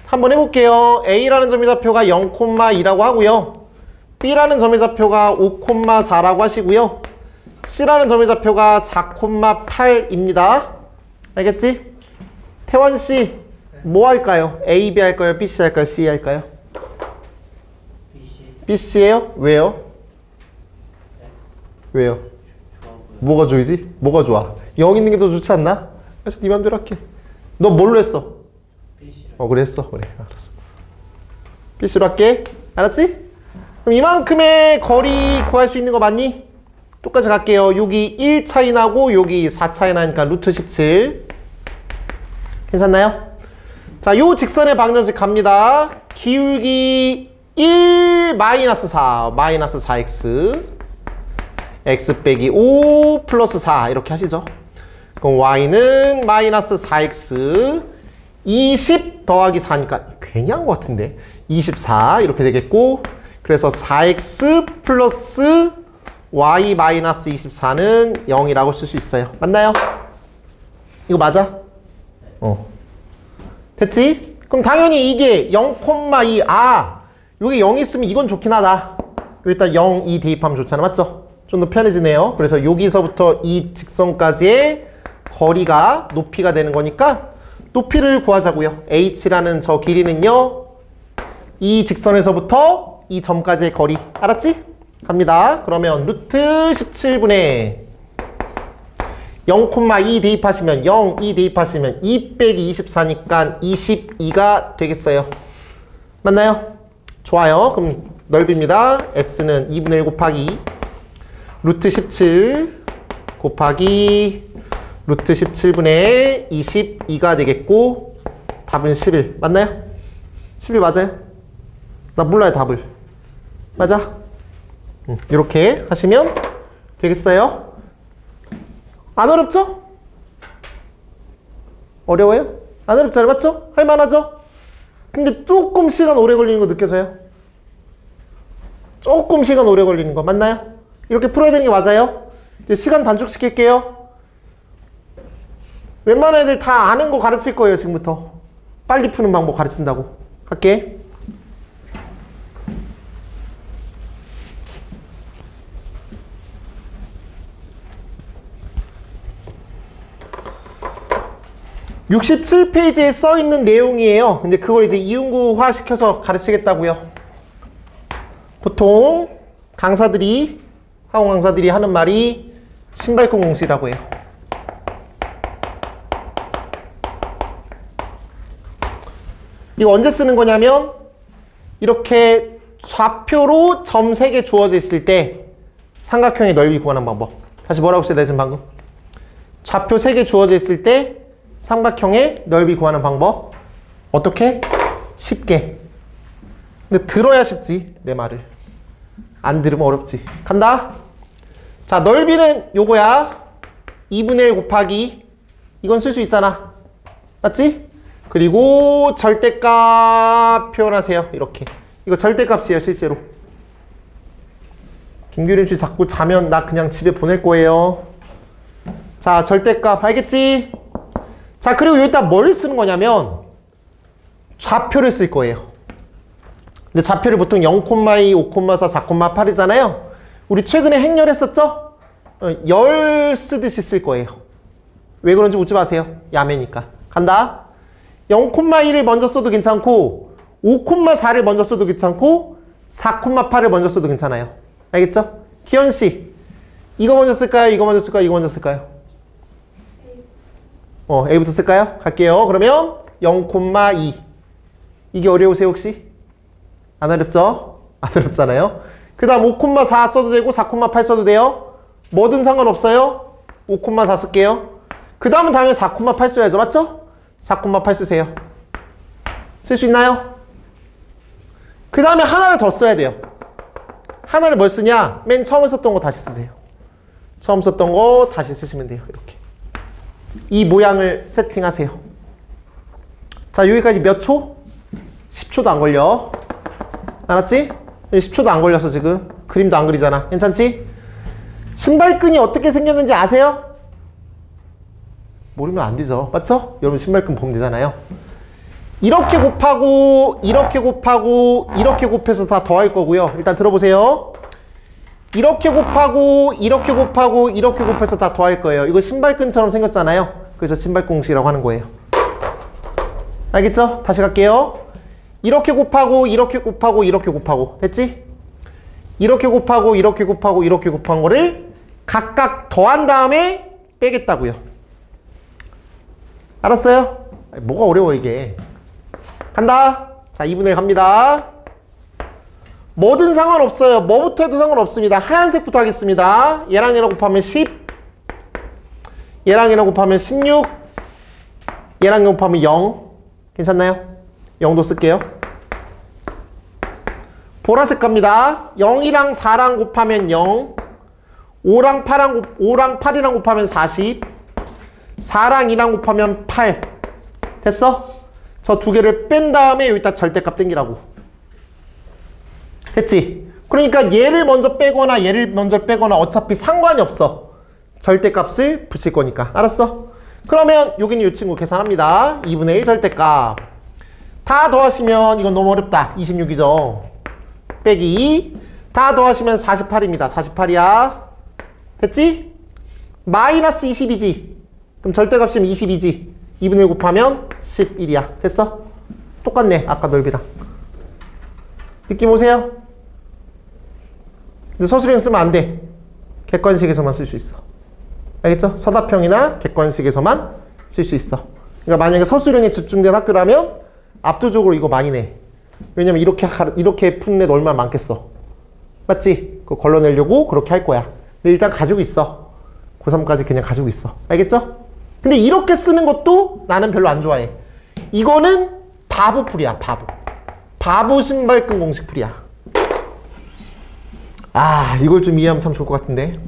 한번 해볼게요. A라는 점의 좌표가 0,2라고 하고요. B라는 점의 좌표가 5,4라고 하시고요. C라는 점의 좌표가 4,8입니다. 알겠지? 태환씨 뭐 할까요? A, B 할까요? B, C 할까요? C 할까요? BC예요? 왜요? 왜요? 뭐가 좋으지? 뭐가 좋아? 0 있는 게 더 좋지 않나? 그래서 네 맘대로 할게. 너 뭘로 했어? 그래 했어. 그래 알았어. BC로 할게. 알았지? 그럼 이만큼의 거리 구할 수 있는 거 맞니? 똑같이 갈게요. 여기 1 차이 나고 여기 4 차이 나니까 루트 17. 괜찮나요? 자, 요 직선의 방정식 갑니다. 기울기 1 마이너스 4 마이너스 4x x 빼기 5 플러스 4 이렇게 하시죠. 그럼 y는 마이너스 4x 20 더하기 4니까 괜히 한 것 같은데 24 이렇게 되겠고, 그래서 4x 플러스 y 마이너스 24는 0이라고 쓸 수 있어요. 맞나요? 이거 맞아? 됐지? 그럼 당연히 이게 0,2 여기 0이 있으면 이건 좋긴 하다. 여기다 0, 2 대입하면 좋잖아. 맞죠? 좀 더 편해지네요. 그래서 여기서부터 이 직선까지의 거리가 높이가 되는 거니까 높이를 구하자고요. h라는 저 길이는요, 이 직선에서부터 이 점까지의 거리. 알았지? 갑니다. 그러면 루트 17분의 0,2 대입하시면 0, 2 대입하시면 2 빼기 24니까 22가 되겠어요. 맞나요? 좋아요. 그럼 넓입니다. S는 2분의 1 곱하기 루트 17 곱하기 루트 17분의 22가 되겠고, 답은 11. 맞나요? 11 맞아요? 나 몰라요, 답을. 맞아? 이렇게 하시면 되겠어요? 안 어렵죠? 어려워요? 안 어렵잖아요. 맞죠? 할만하죠? 근데 조금 시간 오래 걸리는 거 느껴져요? 조금 시간 오래 걸리는 거 맞나요? 이렇게 풀어야 되는 게 맞아요? 이제 시간 단축시킬게요. 웬만한 애들 다 아는 거 가르칠 거예요. 지금부터 빨리 푸는 방법 가르친다고 할게. (67페이지에) 써 있는 내용이에요. 근데 그걸 이제 이용구화 시켜서 가르치겠다고요. 보통 강사들이, 학원 강사들이 하는 말이 신발끈 공식이라고 해요. 이거 언제 쓰는 거냐면 이렇게 좌표로 점 3개 주어져 있을 때 삼각형의 넓이 구하는 방법. 다시 뭐라고 써야 되지 방금? 좌표 3개 주어져 있을 때 삼각형의 넓이 구하는 방법. 어떻게? 쉽게. 근데 들어야 쉽지, 내 말을. 안 들으면 어렵지. 간다. 자, 넓이는 요거야. 2분의 1 곱하기 이건 쓸 수 있잖아. 맞지? 그리고 절대값 표현하세요. 이렇게. 이거 절대값이에요, 실제로. 김규림 씨 자꾸 자면 나 그냥 집에 보낼 거예요. 자, 절대값 알겠지? 자, 그리고 여기다 뭘 쓰는 거냐면 좌표를 쓸 거예요. 근데 좌표를 보통 0,2, 5,4, 4,8이잖아요. 우리 최근에 행렬했었죠? 열 쓰듯이 쓸 거예요. 왜 그런지 묻지 마세요. 야매니까. 간다. 0,1을 먼저 써도 괜찮고 5,4를 먼저 써도 괜찮고 4,8을 먼저 써도 괜찮아요. 알겠죠? 기현씨 이거 먼저 쓸까요? 이거 먼저 쓸까요? 이거 먼저 쓸까요? A부터 쓸까요? 갈게요. 그러면 0,2 이게 어려우세요 혹시? 안 어렵죠? 안 어렵잖아요. 그 다음 5,4 써도 되고 4,8 써도 돼요. 뭐든 상관없어요. 5,4 쓸게요. 그 다음은 당연히 4,8 써야죠. 맞죠? 4,8 쓰세요. 쓸 수 있나요? 그 다음에 하나를 더 써야 돼요. 하나를 뭘 쓰냐? 맨 처음에 썼던 거 다시 쓰세요. 처음 썼던 거 다시 쓰시면 돼요. 이렇게. 이 모양을 세팅하세요. 자, 여기까지 몇 초? 10초도 안 걸려. 알았지? 10초도 안 걸려서 지금 그림도 안 그리잖아. 괜찮지? 신발끈이 어떻게 생겼는지 아세요? 모르면 안 되죠. 맞죠? 여러분 신발끈 보면 되잖아요. 이렇게 곱하고 이렇게 곱하고 이렇게 곱해서 다 더할 거고요. 일단 들어보세요. 이렇게 곱하고 이렇게 곱하고 이렇게 곱해서 다 더할 거예요. 이거 신발끈처럼 생겼잖아요. 그래서 신발끈 공식이라고 하는 거예요. 알겠죠? 다시 갈게요. 이렇게 곱하고 이렇게 곱하고 이렇게 곱하고 됐지? 이렇게 곱하고 이렇게 곱하고 이렇게 곱한 거를 각각 더한 다음에 빼겠다고요. 알았어요? 뭐가 어려워 이게. 간다. 자, 2분의 갑니다. 뭐든 상관없어요. 뭐부터 해도 상관없습니다. 하얀색부터 하겠습니다. 얘랑 얘랑 곱하면 10, 얘랑 얘랑 곱하면 16, 얘랑 얘랑 곱하면 0. 괜찮나요? 0도 쓸게요. 보라색 갑니다. 0이랑 4랑 곱하면 0, 5랑 8이랑 곱하면 40, 4랑 2랑 곱하면 8. 됐어? 저 두 개를 뺀 다음에 여기다 절대값 땡기라고. 됐지? 그러니까 얘를 먼저 빼거나 얘를 먼저 빼거나 어차피 상관이 없어. 절대값을 붙일 거니까. 알았어? 그러면 여기는 이 친구 계산합니다. 2분의 1 절대값. 다 더하시면 이건 너무 어렵다. 26이죠. 빼기 2. 다 더하시면 48입니다. 48이야. 됐지? 마이너스 20이지. 그럼 절대값이면 22지. 2분의 1 곱하면 11이야. 됐어? 똑같네. 아까 넓이랑. 느낌 오세요? 근데 서술형 쓰면 안 돼. 객관식에서만 쓸 수 있어. 알겠죠? 서답형이나 객관식에서만 쓸 수 있어. 그러니까 만약에 서술형에 집중된 학교라면 압도적으로 이거 많이 내. 왜냐면 이렇게 푸는 애도 얼마나 많겠어. 맞지? 그거 걸러내려고 그렇게 할 거야. 근데 일단 가지고 있어. 고3까지 그냥 가지고 있어. 알겠죠? 근데 이렇게 쓰는 것도 나는 별로 안 좋아해. 이거는 바보 풀이야. 바보. 바보 신발끈 공식 풀이야. 아, 이걸 좀 이해하면 참 좋을 것 같은데.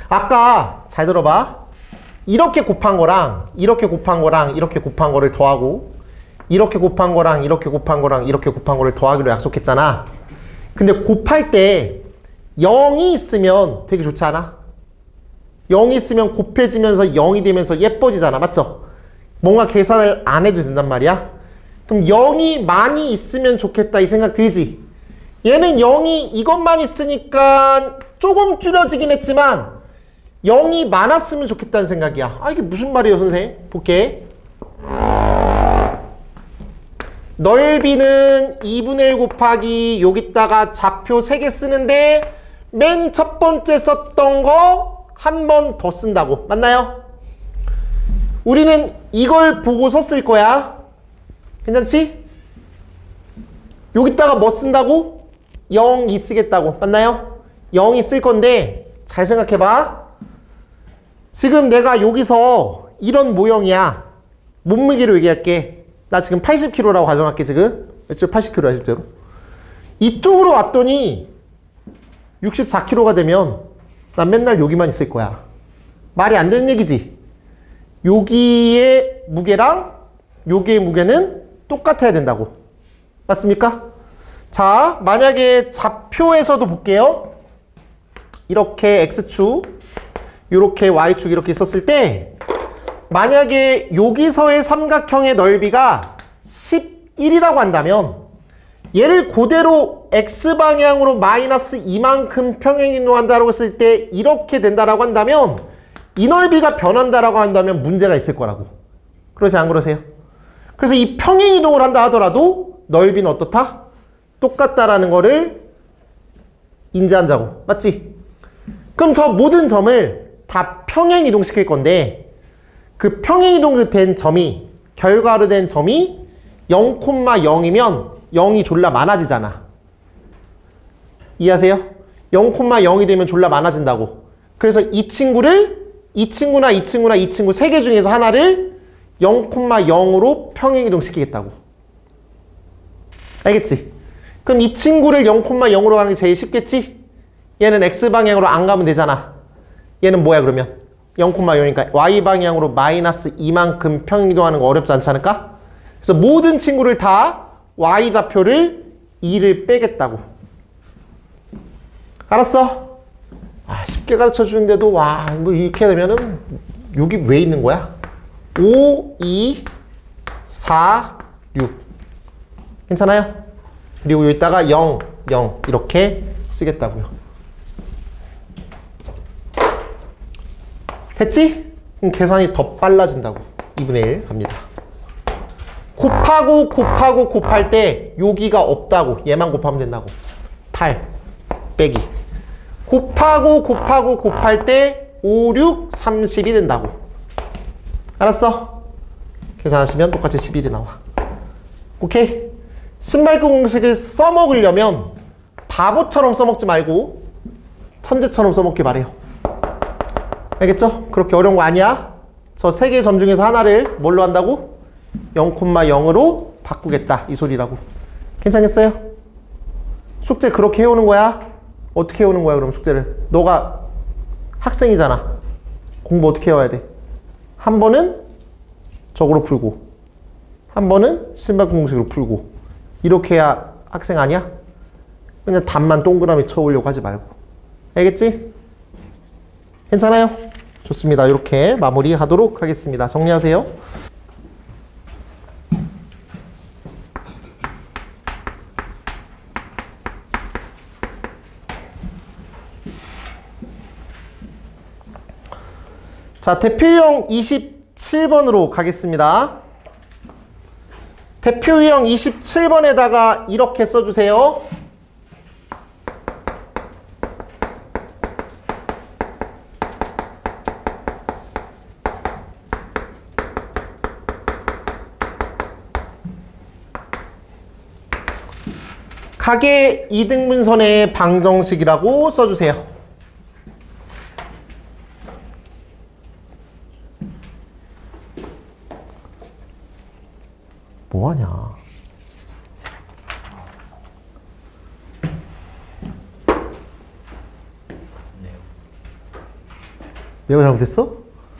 아까 잘 들어봐. 이렇게 곱한 거랑 이렇게 곱한 거랑 이렇게 곱한 거를 더하고 이렇게 곱한 거랑 이렇게 곱한 거랑 이렇게 곱한 거를 더하기로 약속했잖아. 근데 곱할 때 0이 있으면 되게 좋지 않아? 0이 있으면 곱해지면서 0이 되면서 예뻐지잖아. 맞죠? 뭔가 계산을 안 해도 된단 말이야. 그럼 0이 많이 있으면 좋겠다 이 생각 들지? 얘는 0이 이것만 있으니까 조금 줄여지긴 했지만 0이 많았으면 좋겠다는 생각이야. 아, 이게 무슨 말이에요 선생님? 볼게. 넓이는 2분의 1 곱하기 여기다가 좌표 3개 쓰는데 맨 첫 번째 썼던 거 한 번 더 쓴다고. 맞나요? 우리는 이걸 보고 썼을 거야. 괜찮지? 여기다가 뭐 쓴다고? 0이 쓰겠다고. 맞나요? 0이 쓸 건데 잘 생각해봐. 지금 내가 여기서 이런 모형이야. 몸무게로 얘기할게. 나 지금 80kg라고 가정할게. 지금 몇 80kg야 실제로. 이쪽으로 왔더니 64kg가 되면 난 맨날 여기만 있을 거야. 말이 안 되는 얘기지. 여기의 무게랑 여기의 무게는 똑같아야 된다고. 맞습니까? 자, 만약에 좌표에서도 볼게요. 이렇게 X축, 이렇게 Y축 이렇게 있었을 때 만약에 여기서의 삼각형의 넓이가 10 1이라고 한다면 얘를 그대로 x방향으로 마이너스 이만큼 평행이동한다라고 했을 때 이렇게 된다라고 한다면 이 넓이가 변한다라고 한다면 문제가 있을 거라고. 그러지 안 그러세요? 그래서 이 평행이동을 한다 하더라도 넓이는 어떻다? 똑같다라는 거를 인지한다고. 맞지? 그럼 저 모든 점을 다 평행이동 시킬 건데 그 평행이동 된 점이 결과로 된 점이 0,0이면 0이 졸라 많아지잖아. 이해하세요? 0,0이 되면 졸라 많아진다고. 그래서 이 친구를 이 친구나 이 친구나 이 친구 세 개 중에서 하나를 0,0으로 평행이동 시키겠다고. 알겠지? 그럼 이 친구를 0,0으로 가는 게 제일 쉽겠지? 얘는 x방향으로 안 가면 되잖아. 얘는 뭐야 그러면? 0,0이니까 y방향으로 마이너스 이만큼 평행이동하는 거 어렵지 않지 않을까? 그래서 모든 친구를 다 y좌표를 2를 빼겠다고. 알았어? 쉽게 가르쳐 주는데도 와, 뭐 이렇게 되면은 여기 왜 있는 거야? 5, 2, 4, 6. 괜찮아요? 그리고 여기다가 0, 0 이렇게 쓰겠다고요. 됐지? 그럼 계산이 더 빨라진다고. 2분의 1 갑니다. 곱할 때 여기가 없다고. 얘만 곱하면 된다고. 8 빼기. 곱할 때 5, 6, 30이 된다고. 알았어? 계산하시면 똑같이 11이 나와. 오케이? 신발끈 공식을 써먹으려면 바보처럼 써먹지 말고 천재처럼 써먹기 바래요. 알겠죠? 그렇게 어려운 거 아니야. 저 세 개의 점 중에서 하나를 뭘로 한다고? 0,0으로 바꾸겠다 이 소리라고. 괜찮겠어요? 숙제 그렇게 해오는 거야? 어떻게 해오는 거야 그럼 숙제를? 너가 학생이잖아. 공부 어떻게 해와야 돼? 한 번은 저거로 풀고 한 번은 신발끈 공식으로 풀고 이렇게 해야 학생 아니야? 그냥 답만 동그라미 쳐오려고 하지 말고. 알겠지? 괜찮아요? 좋습니다. 이렇게 마무리하도록 하겠습니다. 정리하세요. 자, 대표 유형 27번으로 가겠습니다. 대표 유형 27번에다가 이렇게 써주세요. 각의 이등분선의 방정식이라고 써주세요. 뭐하냐? 내가 잘못했어?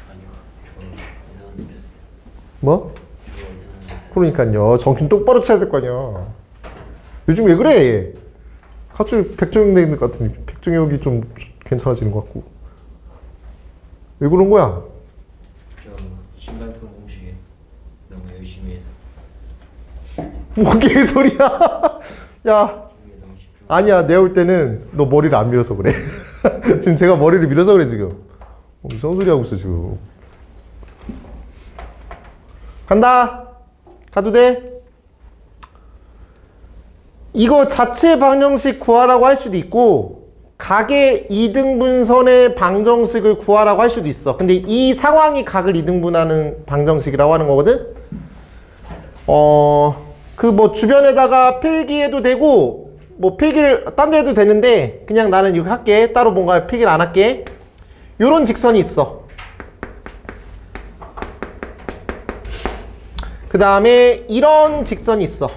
아니요. 저 이상한 느꼈어요. 뭐? 저 이상한 느꼈어요. 그러니까요. 정신 똑바로 차야 될 거 아니야. 요즘 왜 그래? 갑자기 백종영 되는 것 같으니 백종혁이 좀 괜찮아지는 것 같고. 왜 그런 거야? 저 신발끈 공식에 너무 열심히 해서 뭔 개소리야? 야, 이게 너무 집중. 아니야. 내가 볼 때는 너 머리를 안 밀어서 그래. 지금 제가 머리를 밀어서 그래 지금. 이상한 소리 하고 있어 지금. 간다. 가도 돼? 이거 자체 방정식 구하라고 할 수도 있고 각의 이등분선의 방정식을 구하라고 할 수도 있어. 근데 이 상황이 각을 이등분하는 방정식이라고 하는 거거든. 그 뭐 주변에다가 필기해도 되고 뭐 필기를 딴 데 해도 되는데 그냥 나는 이렇게 할게. 따로 뭔가 필기를 안 할게. 요런 직선이 있어. 그 다음에 이런 직선이 있어.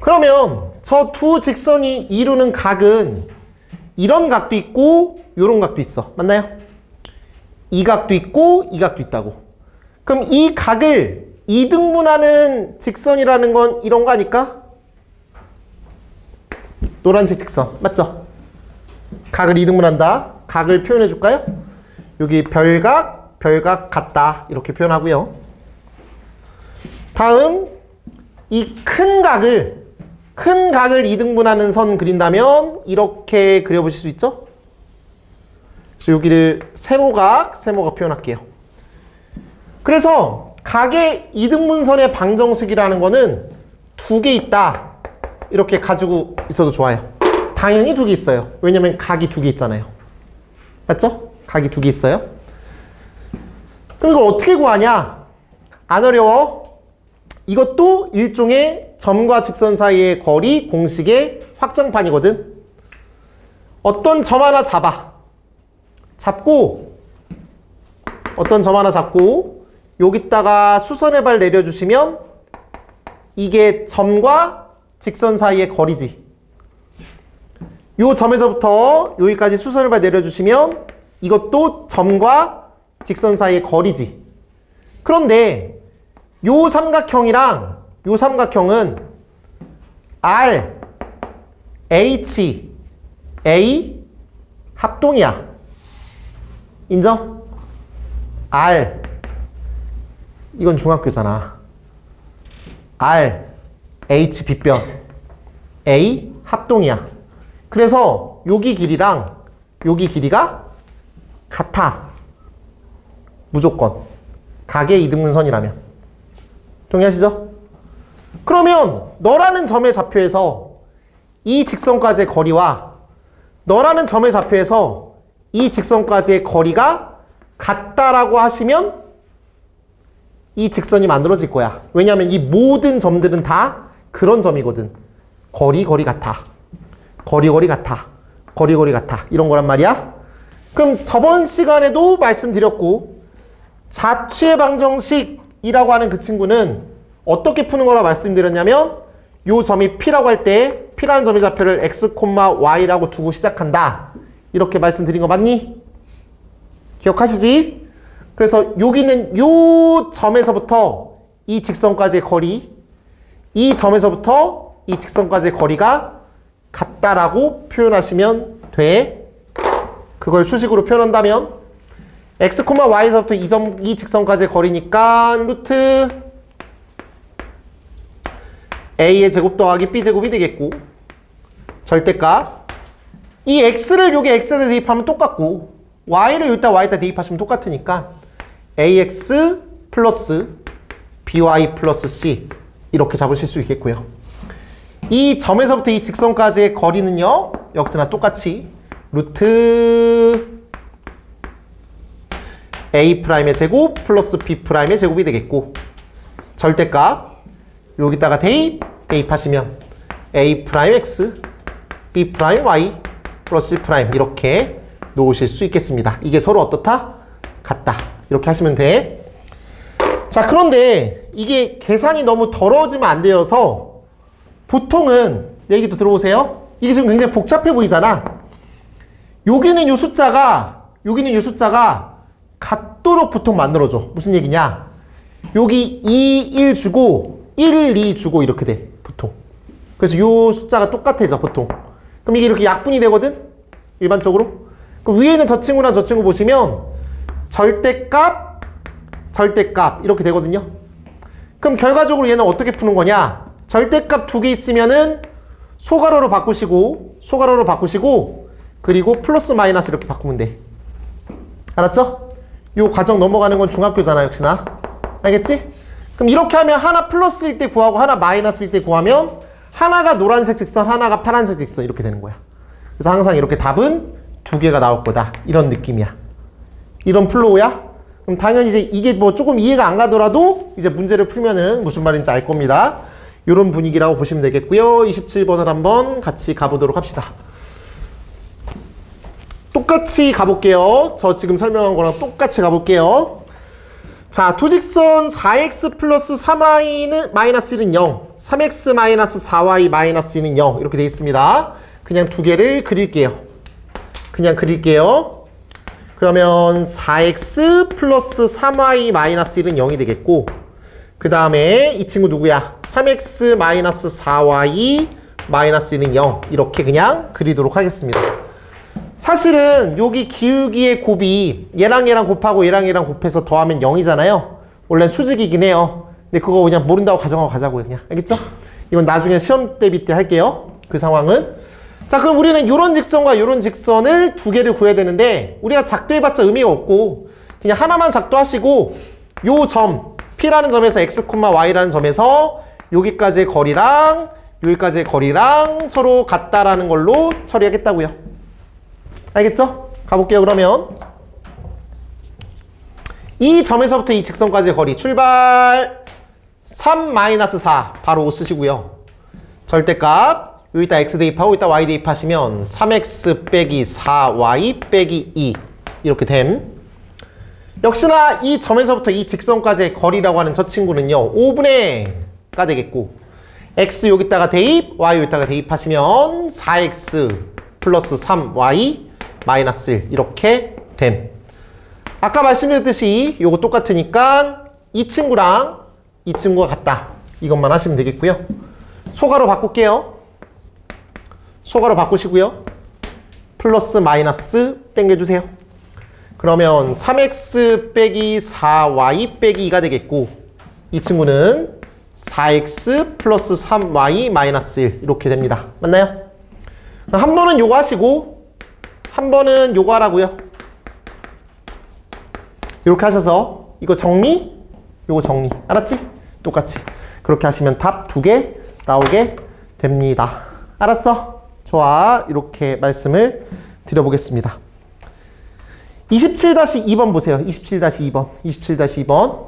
그러면 저 두 직선이 이루는 각은 이런 각도 있고 이런 각도 있어. 맞나요? 이 각도 있고 이 각도 있다고. 그럼 이 각을 이등분하는 직선이라는 건 이런 거 아닐까? 노란색 직선. 맞죠? 각을 이등분한다. 각을 표현해 줄까요? 여기 별각, 별각 같다 이렇게 표현하고요. 다음 이 큰 각을 2등분하는 선 그린다면 이렇게 그려보실 수 있죠? 그래서 여기를 세모각 표현할게요. 그래서 각의 2등분선의 방정식이라는 거는 2개 있다 이렇게 가지고 있어도 좋아요. 당연히 2개 있어요. 왜냐면 각이 2개 있잖아요. 맞죠? 각이 2개 있어요. 그럼 이걸 어떻게 구하냐? 안 어려워. 이것도 일종의 점과 직선 사이의 거리 공식의 확장판이거든. 어떤 점 하나 잡고 어떤 점 하나 잡고 여기다가 수선의 발 내려주시면 이게 점과 직선 사이의 거리지. 요 점에서부터 여기까지 수선의 발 내려주시면 이것도 점과 직선 사이의 거리지. 그런데 요 삼각형이랑 요 삼각형은 R, H, A 합동이야. 인정? R 이건 중학교잖아. R, H 빗변, A 합동이야. 그래서 여기 길이랑 여기 길이가 같아. 무조건. 각의 이등분선이라면. 동의하시죠? 그러면 너라는 점의 좌표에서 이 직선까지의 거리와 너라는 점의 좌표에서 이 직선까지의 거리가 같다라고 하시면 이 직선이 만들어질 거야. 왜냐하면 이 모든 점들은 다 그런 점이거든. 거리 같아. 거리 같아. 거리 같아. 이런 거란 말이야. 그럼 저번 시간에도 말씀드렸고 자취의 방정식이라고 하는 그 친구는 어떻게 푸는 거라 말씀드렸냐면 요 점이 P라고 할 때 P라는 점의 좌표를 X, Y라고 두고 시작한다. 이렇게 말씀드린 거 맞니? 기억하시지? 그래서 여기는 요 점에서부터 이 직선까지의 거리, 이 점에서부터 이 직선까지의 거리가 같다라고 표현하시면 돼. 그걸 수식으로 표현한다면 X, Y에서부터 이 직선까지의 거리니까 루트 A의 제곱 더하기 B제곱이 되겠고 절대값 이 X를 여기 X에다 대입하면 똑같고 Y를 여기다 Y에다 대입하시면 똑같으니까 AX 플러스 BY 플러스 C 이렇게 잡으실 수 있겠고요. 이 점에서부터 이 직선까지의 거리는요. 역시나 똑같이 루트 A'의 제곱 플러스 B'의 제곱이 되겠고 절대값 여기다가 대입하시면 A'X B'Y 플러스 C' 이렇게 놓으실 수 있겠습니다. 이게 서로 어떻다? 같다. 이렇게 하시면 돼. 자, 그런데 이게 계산이 너무 더러워지면 안 되어서 보통은 내 얘기도 들어보세요. 이게 지금 굉장히 복잡해 보이잖아. 여기는 요 숫자가 같도록 보통 만들어줘. 무슨 얘기냐? 여기 2, 1 주고 1, 2 주고 이렇게 돼. 보통. 그래서 요 숫자가 똑같아져. 보통. 그럼 이게 이렇게 약분이 되거든? 일반적으로. 그럼 위에 있는 저 친구랑 저 친구 보시면 절대값 이렇게 되거든요. 그럼 결과적으로 얘는 어떻게 푸는 거냐? 절대값 2개 있으면은 소괄호로 바꾸시고 그리고 플러스 마이너스 이렇게 바꾸면 돼. 알았죠? 요 과정 넘어가는 건 중학교잖아, 역시나. 알겠지? 그럼 이렇게 하면 하나 플러스일 때 구하고 하나 마이너스일 때 구하면 하나가 노란색 직선, 하나가 파란색 직선 이렇게 되는 거야. 그래서 항상 이렇게 답은 2개가 나올 거다. 이런 느낌이야. 이런 플로우야? 그럼 당연히 이제 이게 뭐 조금 이해가 안 가더라도 이제 문제를 풀면은 무슨 말인지 알 겁니다. 이런 분위기라고 보시면 되겠고요. 27번을 한번 같이 가보도록 합시다. 똑같이 가볼게요. 저 지금 설명한 거랑 똑같이 가볼게요. 자, 두 직선 4x 플러스 3y 마이너스 1은 0, 3x 마이너스 4y 마이너스 2는 0 이렇게 되어 있습니다. 그냥 두 개를 그릴게요. 그러면 4x 플러스 3y 마이너스 1은 0이 되겠고 그 다음에 이 친구 누구야? 3x 마이너스 4y 마이너스 1은 0 이렇게 그냥 그리도록 하겠습니다. 사실은 여기 기울기의 곱이 얘랑 얘랑 곱하고 얘랑 얘랑 곱해서 더하면 0이잖아요. 원래는 수직이긴 해요. 근데 그거 그냥 모른다고 가정하고 가자고요. 그냥. 알겠죠? 이건 나중에 시험 대비 때 할게요. 그 상황은. 자, 그럼 우리는 이런 직선과 이런 직선을 두 개를 구해야 되는데 우리가 작도해봤자 의미가 없고 그냥 하나만 작도하시고 요 점, P라는 점에서 X, Y라는 점에서 여기까지의 거리랑 여기까지의 거리랑 서로 같다라는 걸로 처리하겠다고요. 알겠죠? 가볼게요. 그러면 이 점에서부터 이 직선까지의 거리 출발 3-4 바로 5 쓰시고요. 절대값 여기다 x 대입하고 여기다 y 대입하시면 3x 빼기 4y 빼기 2 이렇게 됨. 역시나 이 점에서부터 이 직선까지의 거리라고 하는 저 친구는요 5분의 가 되겠고 x 여기다가 대입, y 여기다가 대입하시면 4x 플러스 3y 마이너스 1 이렇게 됨. 아까 말씀드렸듯이 요거 똑같으니까 이 친구랑 이 친구가 같다. 이것만 하시면 되겠고요. 소가로 바꿀게요. 소가로 바꾸시고요. 플러스 마이너스 땡겨주세요. 그러면 3x 빼기 4y 빼기 2가 되겠고 이 친구는 4x 플러스 3y 마이너스 1 이렇게 됩니다. 맞나요? 한 번은 요거 하시고 한 번은 요거 하라고요. 이렇게 하셔서 이거 정리, 요거 정리. 알았지? 똑같이. 그렇게 하시면 답 2개 나오게 됩니다. 알았어? 좋아. 이렇게 말씀을 드려보겠습니다. 27-2번 보세요. 27-2번. 27-2번.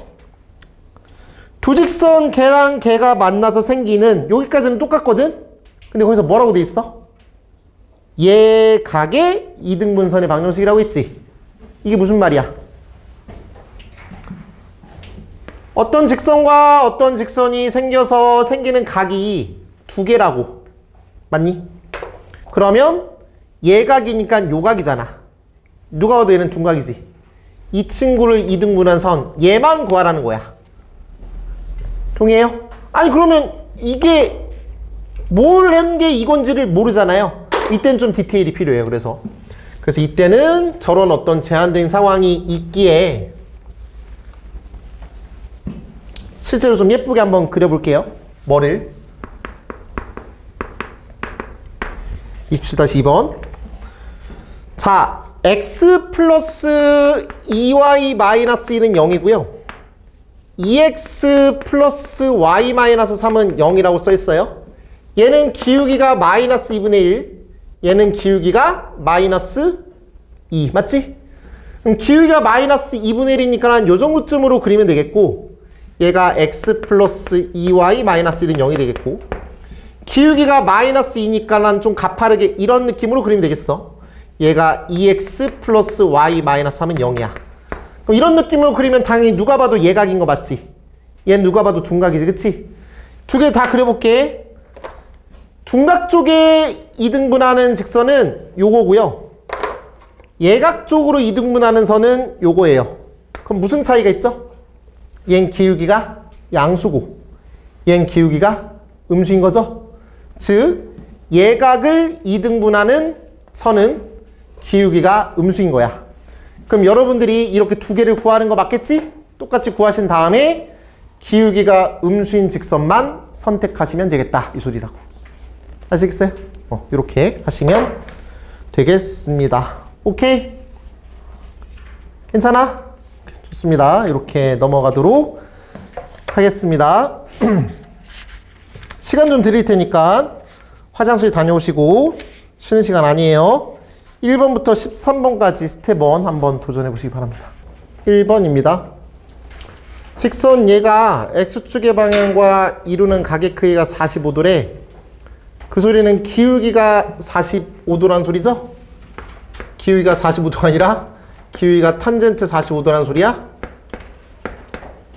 두 직선 걔랑 걔가 만나서 생기는 여기까지는 똑같거든? 근데 거기서 뭐라고 돼 있어? 얘각의 이등분선의 방정식이라고 했지? 이게 무슨 말이야? 어떤 직선과 어떤 직선이 생겨서 생기는 각이 두 개라고. 맞니? 그러면 얘각이니까 요각이잖아. 누가 봐도 얘는 둔각이지. 이 친구를 이등분한 선 얘만 구하라는 거야. 동의해요? 아니 그러면 이게 뭘 한 게 이건지를 모르잖아요. 이때는 좀 디테일이 필요해요. 그래서 이때는 저런 어떤 제한된 상황이 있기에 실제로 좀 예쁘게 한번 그려볼게요. 뭐를? 27-2번. 자, x 플러스 2y 마이너스 1은 0이고요. 2x 플러스 y 마이너스 3은 0이라고 써 있어요. 얘는 기울기가 마이너스 2분의 1. 얘는 기울기가 마이너스 2. 맞지? 그럼 기울기가 마이너스 2분의 1이니까 요 정도쯤으로 그리면 되겠고 얘가 x 플러스 2y 마이너스 1은 0이 되겠고 기울기가 마이너스 2니까 좀 가파르게 이런 느낌으로 그리면 되겠어. 얘가 2x 플러스 y 마이너스 3은 0이야. 그럼 이런 느낌으로 그리면 당연히 누가 봐도 얘각인 거 맞지? 얘는 누가 봐도 둔각이지. 그치? 두 개 다 그려볼게. 둔각 쪽에 이등분하는 직선은 요거고요. 얘각 쪽으로 이등분하는 선은 요거예요. 그럼 무슨 차이가 있죠? 얘는 기울기가 양수고 얘는 기울기가 음수인 거죠? 즉 얘각을 이등분하는 선은 기울기가 음수인 거야. 그럼 여러분들이 이렇게 두 개를 구하는 거 맞겠지? 똑같이 구하신 다음에 기울기가 음수인 직선만 선택하시면 되겠다. 이 소리라고. 아시겠어요? 이렇게 하시면 되겠습니다. 오케이? 괜찮아? 좋습니다. 이렇게 넘어가도록 하겠습니다. 시간 좀 드릴 테니까 화장실 다녀오시고 쉬는 시간 아니에요. 1번부터 13번까지 스텝 1 한번 도전해 보시기 바랍니다. 1번입니다. 직선 얘가 X축의 방향과 이루는 각의 크기가 45도래. 그 소리는 기울기가 45도란 소리죠? 기울기가 45도가 아니라 기울기가 탄젠트 45도란 소리야?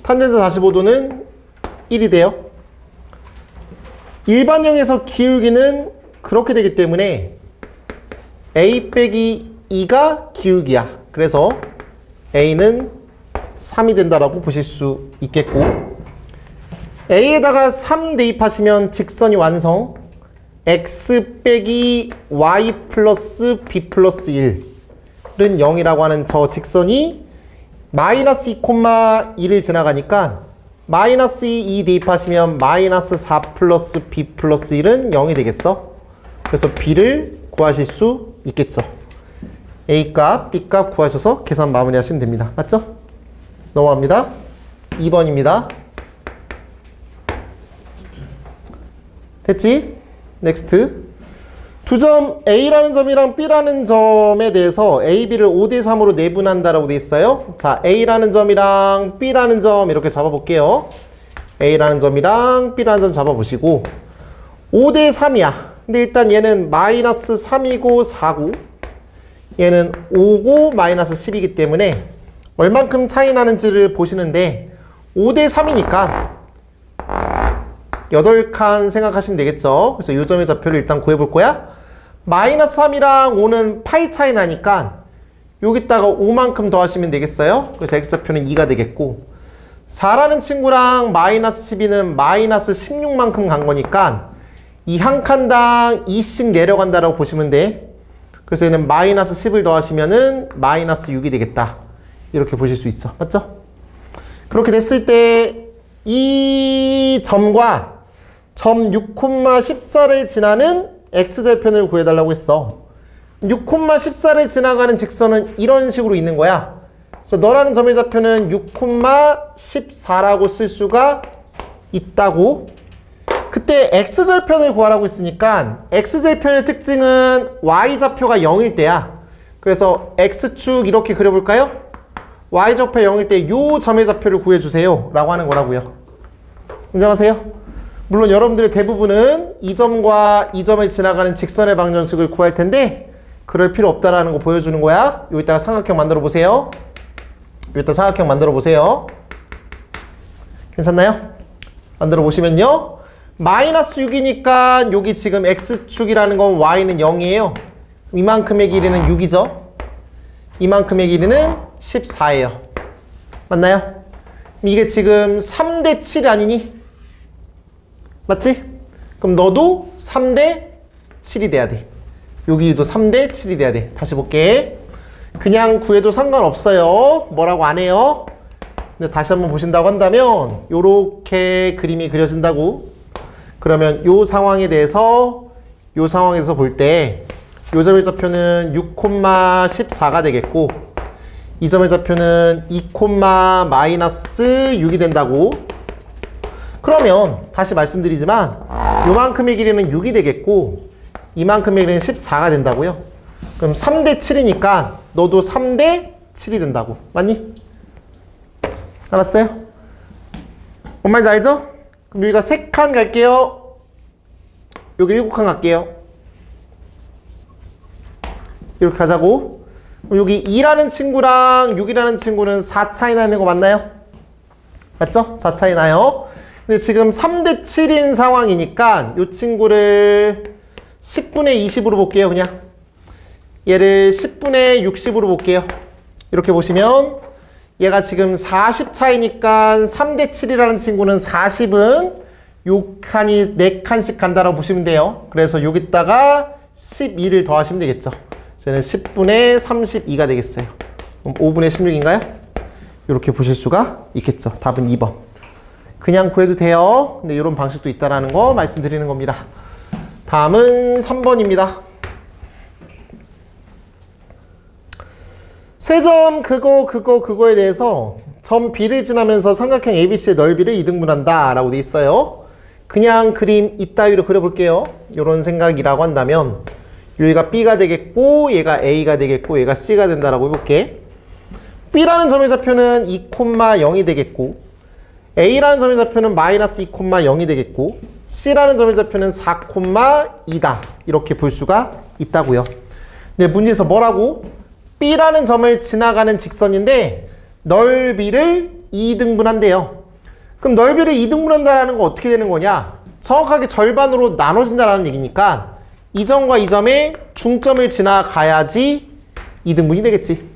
탄젠트 45도는 1이 돼요. 일반형에서 기울기는 그렇게 되기 때문에 a 빼기 2가 기울기야. 그래서 a는 3이 된다라고 보실 수 있겠고 a에다가 3 대입하시면 직선이 완성. x 빼기 y 플러스 b 플러스 1은 0이라고 하는 저 직선이 마이너스 2,2를 지나가니까 마이너스 2 대입하시면 마이너스 4 플러스 b 플러스 1은 0이 되겠어. 그래서 b를 구하실 수 있겠죠. a 값, b 값 구하셔서 계산 마무리하시면 됩니다. 맞죠? 넘어갑니다. 2번입니다. 됐지? 넥스트. 두 점 A라는 점이랑 B라는 점에 대해서 A, B를 5대3으로 내분한다라고 돼 있어요. 자, A라는 점이랑 B라는 점 이렇게 잡아볼게요. A라는 점이랑 B라는 점 잡아보시고 5대3이야. 근데 일단 얘는 마이너스 3이고 4고 얘는 5고 마이너스 10이기 때문에 얼만큼 차이 나는지를 보시는데 5대3이니까 8칸 생각하시면 되겠죠. 그래서 이 점의 좌표를 일단 구해볼 거야. 마이너스 3이랑 5는 파이 차이 나니까 여기다가 5만큼 더하시면 되겠어요. 그래서 x좌표는 2가 되겠고 4라는 친구랑 마이너스 12는 마이너스 16만큼 간 거니까 이 한 칸당 2씩 내려간다라고 보시면 돼. 그래서 얘는 마이너스 10을 더하시면은 마이너스 6이 되겠다. 이렇게 보실 수 있죠. 맞죠? 그렇게 됐을 때 이 점과 점 6,14를 지나는 x절편을 구해달라고 했어. 6,14를 지나가는 직선은 이런 식으로 있는 거야. 그래서 너라는 점의 좌표는 6,14라고 쓸 수가 있다고. 그때 x절편을 구하라고 했으니까 x절편의 특징은 y좌표가 0일 때야. 그래서 x축 이렇게 그려볼까요? y좌표 0일 때 요 점의 좌표를 구해주세요 라고 하는 거라고요. 인정하세요? 물론 여러분들의 대부분은 이 점과 이 점을 지나가는 직선의 방정식을 구할 텐데 그럴 필요 없다라는 거 보여주는 거야. 여기다가 삼각형 만들어 보세요. 여기다 삼각형 만들어 보세요. 괜찮나요? 만들어 보시면요. 마이너스 6이니까 여기 지금 x축이라는 건 y는 0이에요. 이만큼의 길이는 6이죠. 이만큼의 길이는 14예요. 맞나요? 이게 지금 3대 7 아니니? 맞지? 그럼 너도 3대 7이 돼야 돼. 여기도 3대 7이 돼야 돼. 다시 볼게. 그냥 구해도 상관없어요. 뭐라고 안 해요. 근데 다시 한번 보신다고 한다면 요렇게 그림이 그려진다고. 그러면 요 상황에 대해서 요 상황에서 볼 때 요 점의 좌표는 6,14가 되겠고 이 점의 좌표는 2, 마이너스 6이 된다고. 그러면 다시 말씀드리지만 요만큼의 길이는 6이 되겠고 이만큼의 길이는 14가 된다고요. 그럼 3대 7이니까 너도 3대 7이 된다고. 맞니? 알았어요? 뭔 말인지 알죠? 그럼 여기가 3칸 갈게요. 여기 7칸 갈게요. 이렇게 가자고. 그럼 여기 2라는 친구랑 6이라는 친구는 4 차이 나는 거 맞나요? 맞죠? 4 차이 나요. 근데 지금 3대 7인 상황이니까 이 친구를 10분의 20으로 볼게요. 그냥 얘를 10분의 60으로 볼게요. 이렇게 보시면 얘가 지금 40 차이니까 3대 7이라는 친구는 40은 요 칸이 4칸씩 간다라고 보시면 돼요. 그래서 여기다가 12를 더하시면 되겠죠. 저는 10분의 32가 되겠어요. 그럼 5분의 16인가요? 이렇게 보실 수가 있겠죠. 답은 2번. 그냥 구해도 돼요. 근데 이런 방식도 있다라는 거 말씀드리는 겁니다. 다음은 3번입니다. 세 점 그거에 대해서 점 B를 지나면서 삼각형 ABC의 넓이를 2등분한다 라고 돼 있어요. 그냥 그림 이따위로 그려볼게요. 이런 생각이라고 한다면 여기가 B가 되겠고 얘가 A가 되겠고 얘가 C가 된다라고 해볼게. B라는 점의 좌표는 2,0이 되겠고 A라는 점의 좌표는 마이너스 2,0이 되겠고 C라는 점의 좌표는 4,2다 이렇게 볼 수가 있다고요. 근데 문제에서 뭐라고? B라는 점을 지나가는 직선인데 넓이를 2등분한대요. 그럼 넓이를 2등분한다는 거 어떻게 되는 거냐? 정확하게 절반으로 나눠진다는 얘기니까 이 점과 이 점의 중점을 지나가야지 2등분이 되겠지.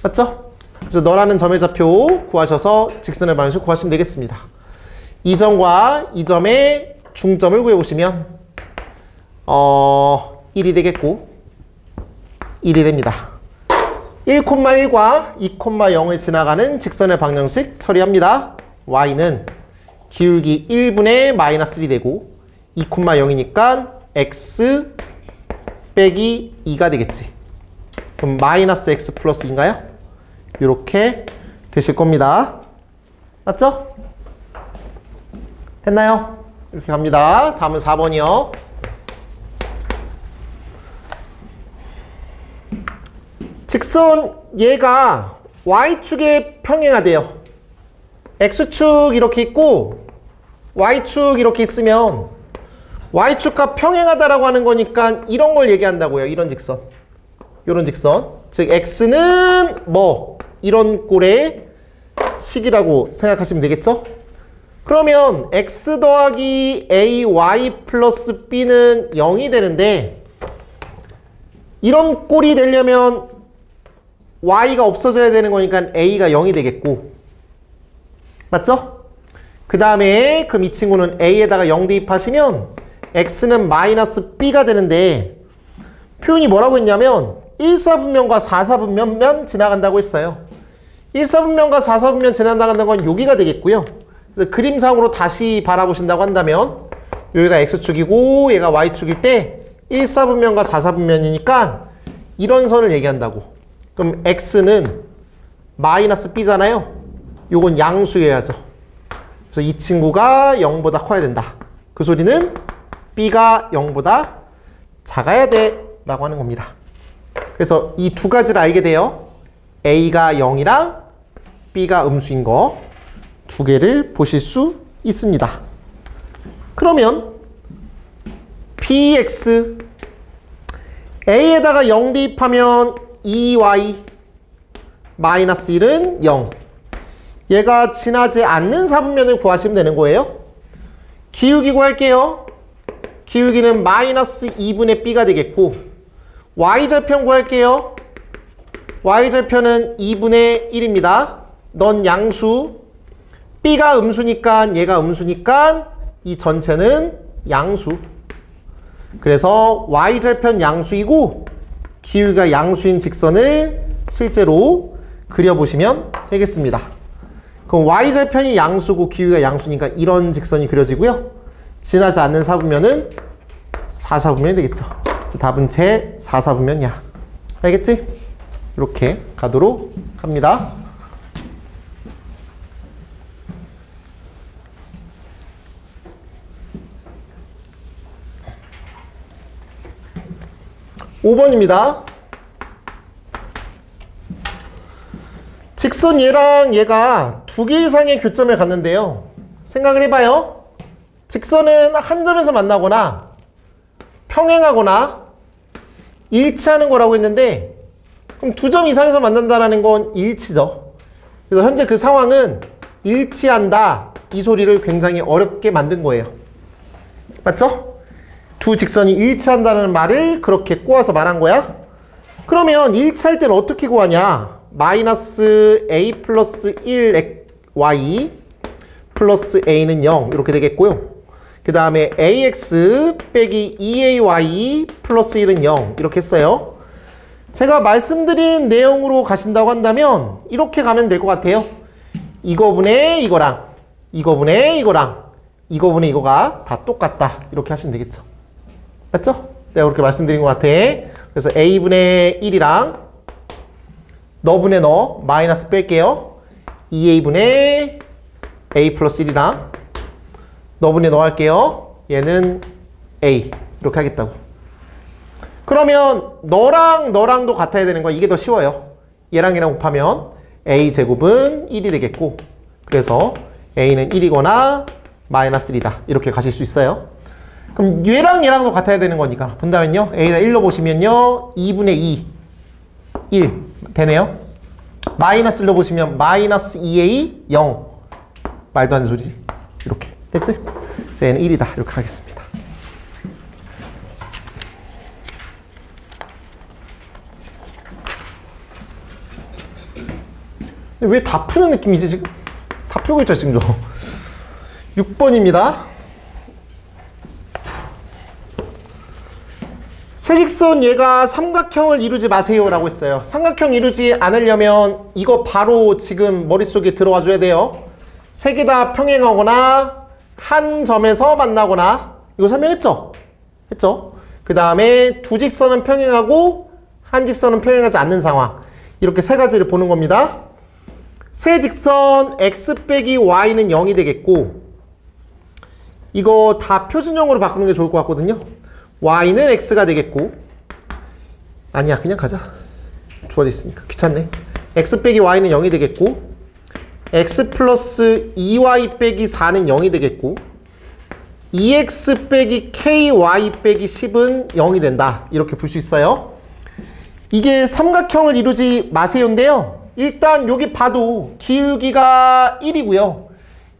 맞죠? 그래서 너라는 점의 좌표 구하셔서 직선의 방식 구하시면 되겠습니다. 이 점과 이 점의 중점을 구해보시면 1이 되겠고 1이 됩니다. 1,1과 2,0을 지나가는 직선의 방정식 처리합니다. y는 기울기 1분의 마이너스 1이 되고 2,0이니까 x 빼기 2가 되겠지. 그럼 마이너스 x 플러스 2인가요? 이렇게 되실 겁니다. 맞죠? 됐나요? 이렇게 갑니다. 다음은 4번이요. 직선 얘가 y축에 평행하대요. x축 이렇게 있고 y축 이렇게 있으면 y축과 평행하다라고 하는 거니까 이런 걸 얘기한다고요. 이런 직선. 이런 직선. 즉 x는 뭐 이런 꼴의 식이라고 생각하시면 되겠죠? 그러면 x 더하기 ay 플러스 b는 0이 되는데 이런 꼴이 되려면 y가 없어져야 되는 거니까 a가 0이 되겠고 맞죠? 그 다음에 그럼 이 친구는 a에다가 0 대입하시면 x는 마이너스 b가 되는데 표현이 뭐라고 했냐면 1사분면과 4사분면 지나간다고 했어요. 1사분면과 4사분면 지나간다는 건 여기가 되겠고요. 그래서 그림상으로 다시 바라보신다고 한다면 여기가 x축이고 얘가 y축일 때 1사분면과 4사분면이니까 이런 선을 얘기한다고. 그럼 x는 마이너스 b잖아요. 요건 양수여야죠. 그래서 이 친구가 0보다 커야 된다. 그 소리는 b가 0보다 작아야 돼 라고 하는 겁니다. 그래서 이 두 가지를 알게 돼요. a가 0이랑 b가 음수인 거 두 개를 보실 수 있습니다. 그러면 bx a에다가 0 대입하면 2y 마이너스 1은 0. 얘가 지나지 않는 사분면을 구하시면 되는 거예요. 기울기 구할게요. 기울기는 마이너스 2분의 b가 되겠고 y절편 구할게요. y절편은 2분의 1입니다. 넌 양수. b가 음수니까 얘가 음수니까 이 전체는 양수. 그래서 y절편 양수이고 기울기가 양수인 직선을 실제로 그려보시면 되겠습니다. 그럼 y절편이 양수고 기울기가 양수니까 이런 직선이 그려지고요. 지나지 않는 사분면은 4사분면이 되겠죠. 답은 제 4사분면이야. 알겠지? 이렇게 가도록 합니다. (5번입니다) 직선 얘랑 얘가 두 개 이상의 교점을 갖는데요. 생각을 해봐요. 직선은 한 점에서 만나거나 평행하거나 일치하는 거라고 했는데 그럼 두 점 이상에서 만난다는 건 일치죠. 그래서 현재 그 상황은 일치한다 이 소리를 굉장히 어렵게 만든 거예요. 맞죠? 두 직선이 일치한다는 말을 그렇게 꼬아서 말한 거야. 그러면 일치할 때는 어떻게 구하냐? 마이너스 a 플러스 1y 플러스 a는 0 이렇게 되겠고요. 그 다음에 ax 빼기 2ay 플러스 1은 0 이렇게 했어요. 제가 말씀드린 내용으로 가신다고 한다면 이렇게 가면 될 것 같아요. 이거분의 이거랑 이거분의 이거랑 이거분의 이거가 다 똑같다 이렇게 하시면 되겠죠. 맞죠? 내가 그렇게 말씀드린 것 같아. 그래서 a분의 1이랑 너분의 너 마이너스 뺄게요. 2a분의 a 플러스 1이랑 너분의 너 할게요. 얘는 a 이렇게 하겠다고. 그러면 너랑 너랑도 같아야 되는 거 이게 더 쉬워요. 얘랑 얘랑 곱하면 a 제곱은 1이 되겠고 그래서 a는 1이거나 마이너스 1이다 이렇게 가실 수 있어요. 그럼 얘랑 얘랑도 같아야 되는 거니까 본다면요. a에다 1로 보시면요. 2분의 2 1 되네요. 마이너스 1로 보시면 마이너스 2a 0 말도 안 되는 소리지. 이렇게 됐지? 그래서 얘는 1이다 이렇게 하겠습니다. 왜 다 푸는 느낌이지 지금? 다 풀고 있죠 지금 저. 6번입니다. 세직선 얘가 삼각형을 이루지 마세요 라고 했어요. 삼각형 이루지 않으려면 이거 바로 지금 머릿속에 들어와 줘야 돼요. 세 개 다 평행하거나 한 점에서 만나거나, 이거 설명했죠? 했죠? 그 다음에 두 직선은 평행하고 한 직선은 평행하지 않는 상황. 이렇게 세 가지를 보는 겁니다. 세 직선 x 빼기 y는 0이 되겠고, 이거 다 표준형으로 바꾸는 게 좋을 것 같거든요. y는 x가 되겠고, 아니야 그냥 가자. 주어져 있으니까 귀찮네. x 빼기 y는 0이 되겠고, x 플러스 2y 빼기 4는 0이 되겠고, 2x 빼기 ky 빼기 10은 0이 된다. 이렇게 볼 수 있어요. 이게 삼각형을 이루지 마세요인데요. 일단 여기 봐도 기울기가 1이고요.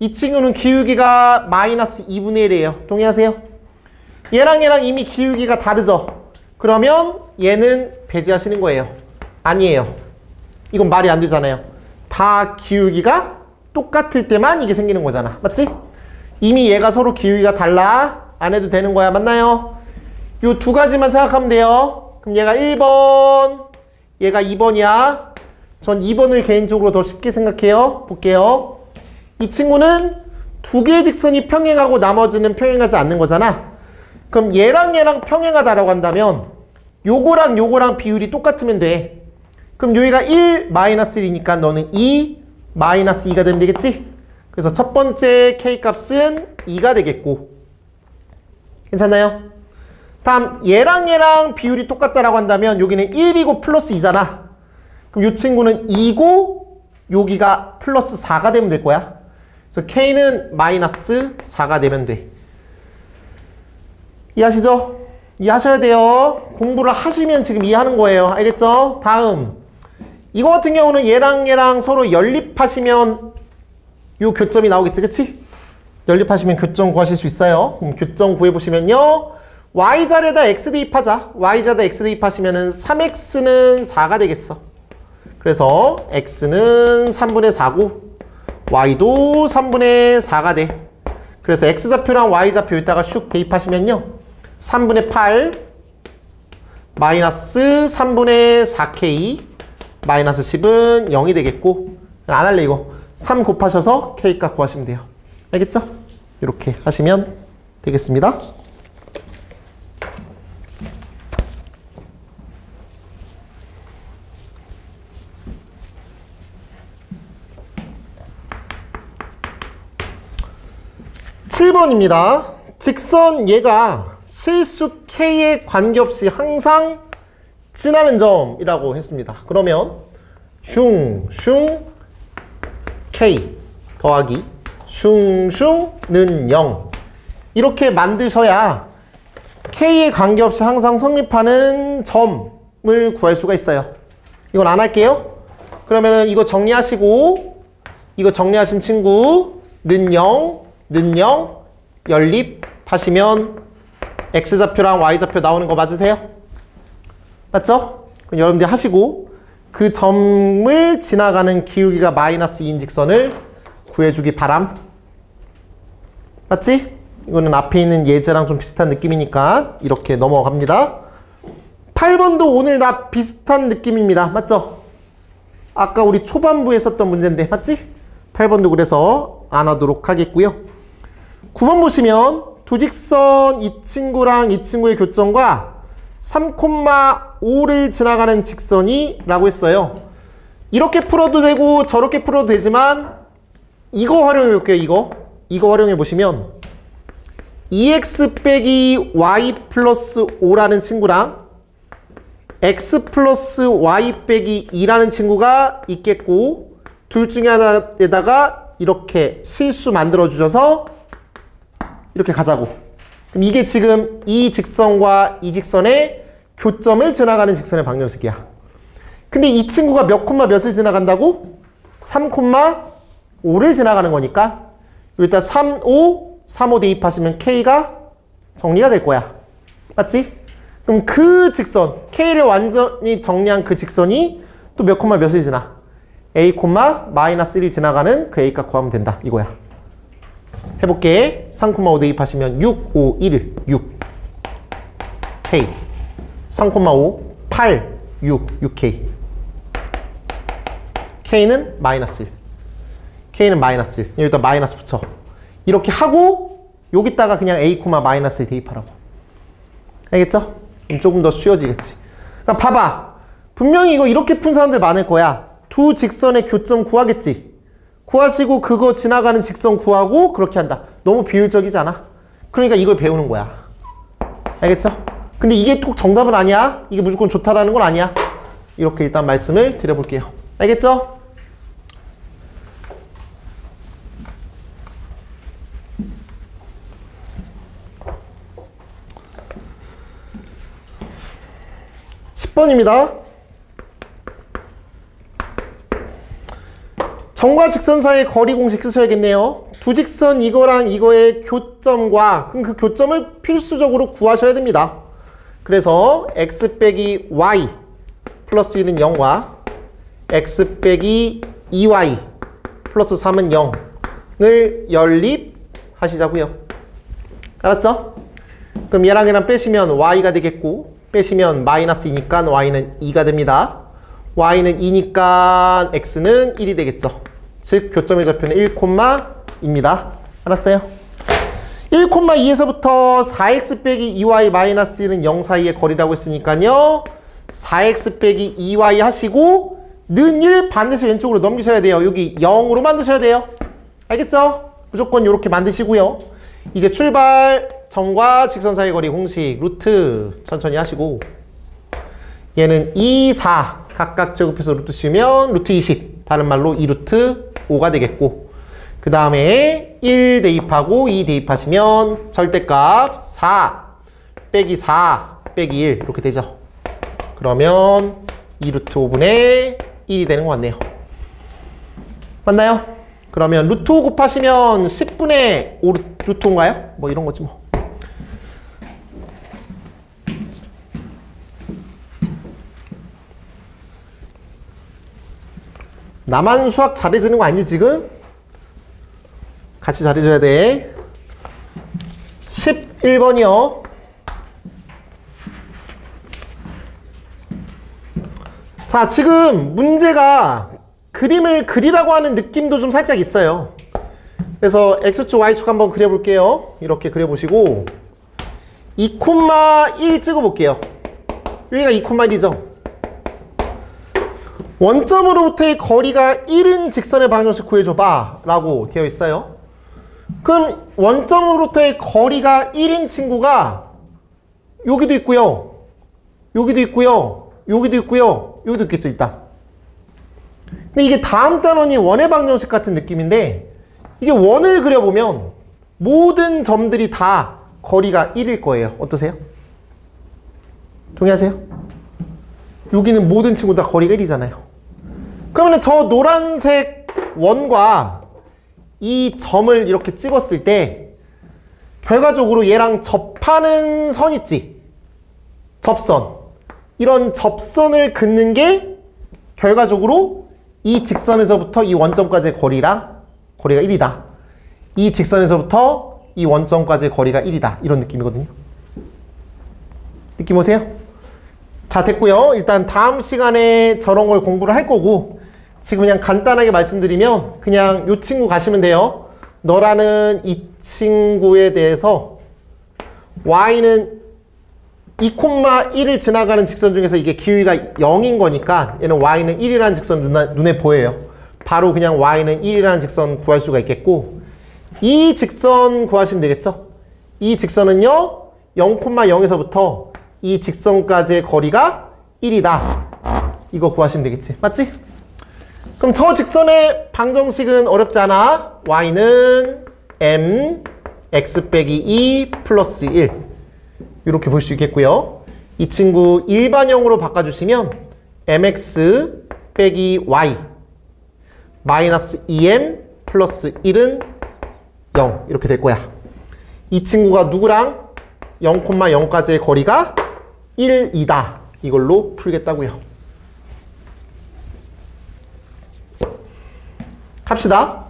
이 친구는 기울기가 마이너스 2분의 1이에요. 동의하세요? 얘랑 이미 기울기가 다르죠? 그러면 얘는 배제하시는 거예요. 아니에요. 이건 말이 안 되잖아요. 다 기울기가 똑같을 때만 이게 생기는 거잖아. 맞지? 이미 얘가 서로 기울기가 달라. 안 해도 되는 거야. 맞나요? 요 두 가지만 생각하면 돼요. 그럼 얘가 1번, 얘가 2번이야. 전 2번을 개인적으로 더 쉽게 생각해요. 볼게요. 이 친구는 두 개의 직선이 평행하고 나머지는 평행하지 않는 거잖아. 그럼 얘랑 평행하다라고 한다면 요거랑 요거랑 비율이 똑같으면 돼. 그럼 여기가 1, 마이너스 1이니까 너는 2, 마이너스 2가 되면 되겠지? 그래서 첫 번째 k 값은 2가 되겠고, 괜찮나요? 다음 얘랑 비율이 똑같다라고 한다면 여기는 1이고 플러스 2잖아. 그럼 이 친구는 2고 여기가 플러스 4가 되면 될 거야. 그래서 k는 마이너스 4가 되면 돼. 이해하시죠? 이해하셔야 돼요. 공부를 하시면 지금 이해하는 거예요. 알겠죠? 다음 이거 같은 경우는 얘랑 서로 연립하시면 요 교점이 나오겠지, 그치? 연립하시면 교점 구하실 수 있어요. 그럼 교점 구해보시면요, y자리에다 x 대입하자. y자리에다 x 대입하시면은 3x는 4가 되겠어. 그래서 x는 3분의 4고 y도 3분의 4가 돼. 그래서 x좌표랑 y좌표 여기다가 슉 대입하시면요, 3분의 8 마이너스 3분의 4k 마이너스 10은 0이 되겠고, 안 할래 이거. 3 곱하셔서 k값 구하시면 돼요. 알겠죠? 이렇게 하시면 되겠습니다. (7번입니다) 직선 얘가 실수 k에 관계없이 항상 지나는 점이라고 했습니다. 그러면 슝슝 k 더하기 슝슝는 0 이렇게 만드셔야 k에 관계없이 항상 성립하는 점을 구할 수가 있어요. 이건 안 할게요. 그러면은 이거 정리하시고, 이거 정리하신 친구는 0, 는 0 연립하시면 x좌표랑 y좌표 나오는 거 맞으세요? 맞죠? 그럼 여러분들 하시고 그 점을 지나가는 기울기가 마이너스 2인 직선을 구해주기 바람. 맞지? 이거는 앞에 있는 예제랑 좀 비슷한 느낌이니까 이렇게 넘어갑니다. 8번도 오늘 다 비슷한 느낌입니다. 맞죠? 아까 우리 초반부에 썼던 문제인데 맞지? 8번도 그래서 안 하도록 하겠고요. 9번 보시면 두 직선 이 친구랑 이 친구의 교점과 3,5를 지나가는 직선이 라고 했어요. 이렇게 풀어도 되고 저렇게 풀어도 되지만 이거 활용해 볼게요. 이거 활용해 보시면 2x 빼기 y 플러스 5라는 친구랑 x 플러스 y 빼기 2라는 친구가 있겠고, 둘 중에 하나에다가 이렇게 실수 만들어 주셔서 이렇게 가자고. 그럼 이게 지금 이 직선과 이 직선의 교점을 지나가는 직선의 방정식이야. 근데 이 친구가 몇 콤마 몇을 지나간다고? 3,5를 지나가는 거니까 여기다 3, 5 대입하시면 k가 정리가 될 거야. 맞지? 그럼 그 직선, k를 완전히 정리한 그 직선이 또 몇 콤마 몇을 지나? a, 마이너스 1이 지나가는 그 a값 구하면 된다. 이거야. 해볼게. 3,5 대입하시면 6, 5, 1, 6 k 3,5, 8, 6, 6K. K는 마이너스 1. K는 마이너스 1. 여기다 마이너스 붙여. 이렇게 하고 여기다가 그냥 A, 마이너스 1 대입하라고. 알겠죠? 그럼 조금 더 쉬워지겠지. 그러니까 봐봐. 분명히 이거 이렇게 푼 사람들 많을 거야. 두 직선의 교점 구하겠지. 구하시고 그거 지나가는 직선 구하고 그렇게 한다. 너무 비율적이지 않아? 그러니까 이걸 배우는 거야. 알겠죠? 근데 이게 꼭 정답은 아니야. 이게 무조건 좋다라는 건 아니야. 이렇게 일단 말씀을 드려볼게요. 알겠죠? (10번입니다) 점과 직선 사이의 거리 공식 쓰셔야겠네요. 두 직선 이거랑 이거의 교점과 그럼 그 교점을 필수적으로 구하셔야 됩니다. 그래서 x 빼기 y 플러스 1은 0과 x 빼기 2y 플러스 3은 0을 연립하시자고요. 알았죠? 그럼 얘랑 얘랑 빼시면 y가 되겠고 빼시면 마이너스 2니까 y는 2가 됩니다. y는 2니까 x는 1이 되겠죠. 즉 교점의 좌표는 1,2입니다. 알았어요? 1,2에서부터 4x 빼기 2y 마이너스 1은 0 사이의 거리라고 했으니까요. 4x 빼기 2y 하시고 는 1 반드시 왼쪽으로 넘기셔야 돼요. 여기 0으로 만드셔야 돼요. 알겠죠? 무조건 이렇게 만드시고요. 이제 출발 점과 직선 사이 거리 공식 루트 천천히 하시고 얘는 2, 4 각각 제곱해서 루트 씌우면 루트 20 다른 말로 2루트 5가 되겠고 그 다음에 1 대입하고 2 대입하시면 절대값 4 빼기 4 빼기 1 이렇게 되죠. 그러면 2루트 5분의 1이 되는 것 같네요. 맞나요? 그러면 루트 5 곱하시면 10분의 5 루트 5인가요? 뭐 이런 거지 뭐. 나만 수학 잘해주는 거 아니지 지금? 같이 잘해줘야 돼. 11번이요. 자, 지금 문제가 그림을 그리라고 하는 느낌도 좀 살짝 있어요. 그래서 X축, Y축 한번 그려볼게요. 이렇게 그려보시고 2,1 찍어볼게요. 여기가 2,1이죠. 원점으로부터의 거리가 1인 직선의 방정식 구해줘봐 라고 되어 있어요. 그럼 원점으로부터의 거리가 1인 친구가 여기도 있고요. 여기도 있고요. 여기도 있고요. 여기도 있겠죠, 일단. 근데 이게 다음 단원이 원의 방정식 같은 느낌인데 이게 원을 그려보면 모든 점들이 다 거리가 1일 거예요. 어떠세요? 동의하세요? 여기는 모든 친구 다 거리가 1이잖아요. 그러면 저 노란색 원과 이 점을 이렇게 찍었을 때 결과적으로 얘랑 접하는 선 있지? 접선. 이런 접선을 긋는 게 결과적으로 이 직선에서부터 이 원점까지의 거리가 1이다. 이 직선에서부터 이 원점까지의 거리가 1이다. 이런 느낌이거든요. 느낌 오세요? 자, 됐고요. 일단 다음 시간에 저런 걸 공부를 할 거고 지금 그냥 간단하게 말씀드리면 그냥 이 친구 가시면 돼요. 너라는 이 친구에 대해서 y는 2,1을 지나가는 직선 중에서 이게 기울기가 0인 거니까 얘는 y는 1이라는 직선 눈에 보여요. 바로 그냥 y는 1이라는 직선 구할 수가 있겠고 이 직선 구하시면 되겠죠. 이 직선은요 0,0에서부터 이 직선까지의 거리가 1이다. 이거 구하시면 되겠지. 맞지? 그럼 저 직선의 방정식은 어렵지 않아. y는 m x 빼기 2 플러스 1 이렇게 볼 수 있겠고요. 이 친구 일반형으로 바꿔주시면 mx 빼기 y 마이너스 2m 플러스 1은 0 이렇게 될 거야. 이 친구가 누구랑 0,0까지의 거리가 1이다. 이걸로 풀겠다고요. 갑시다.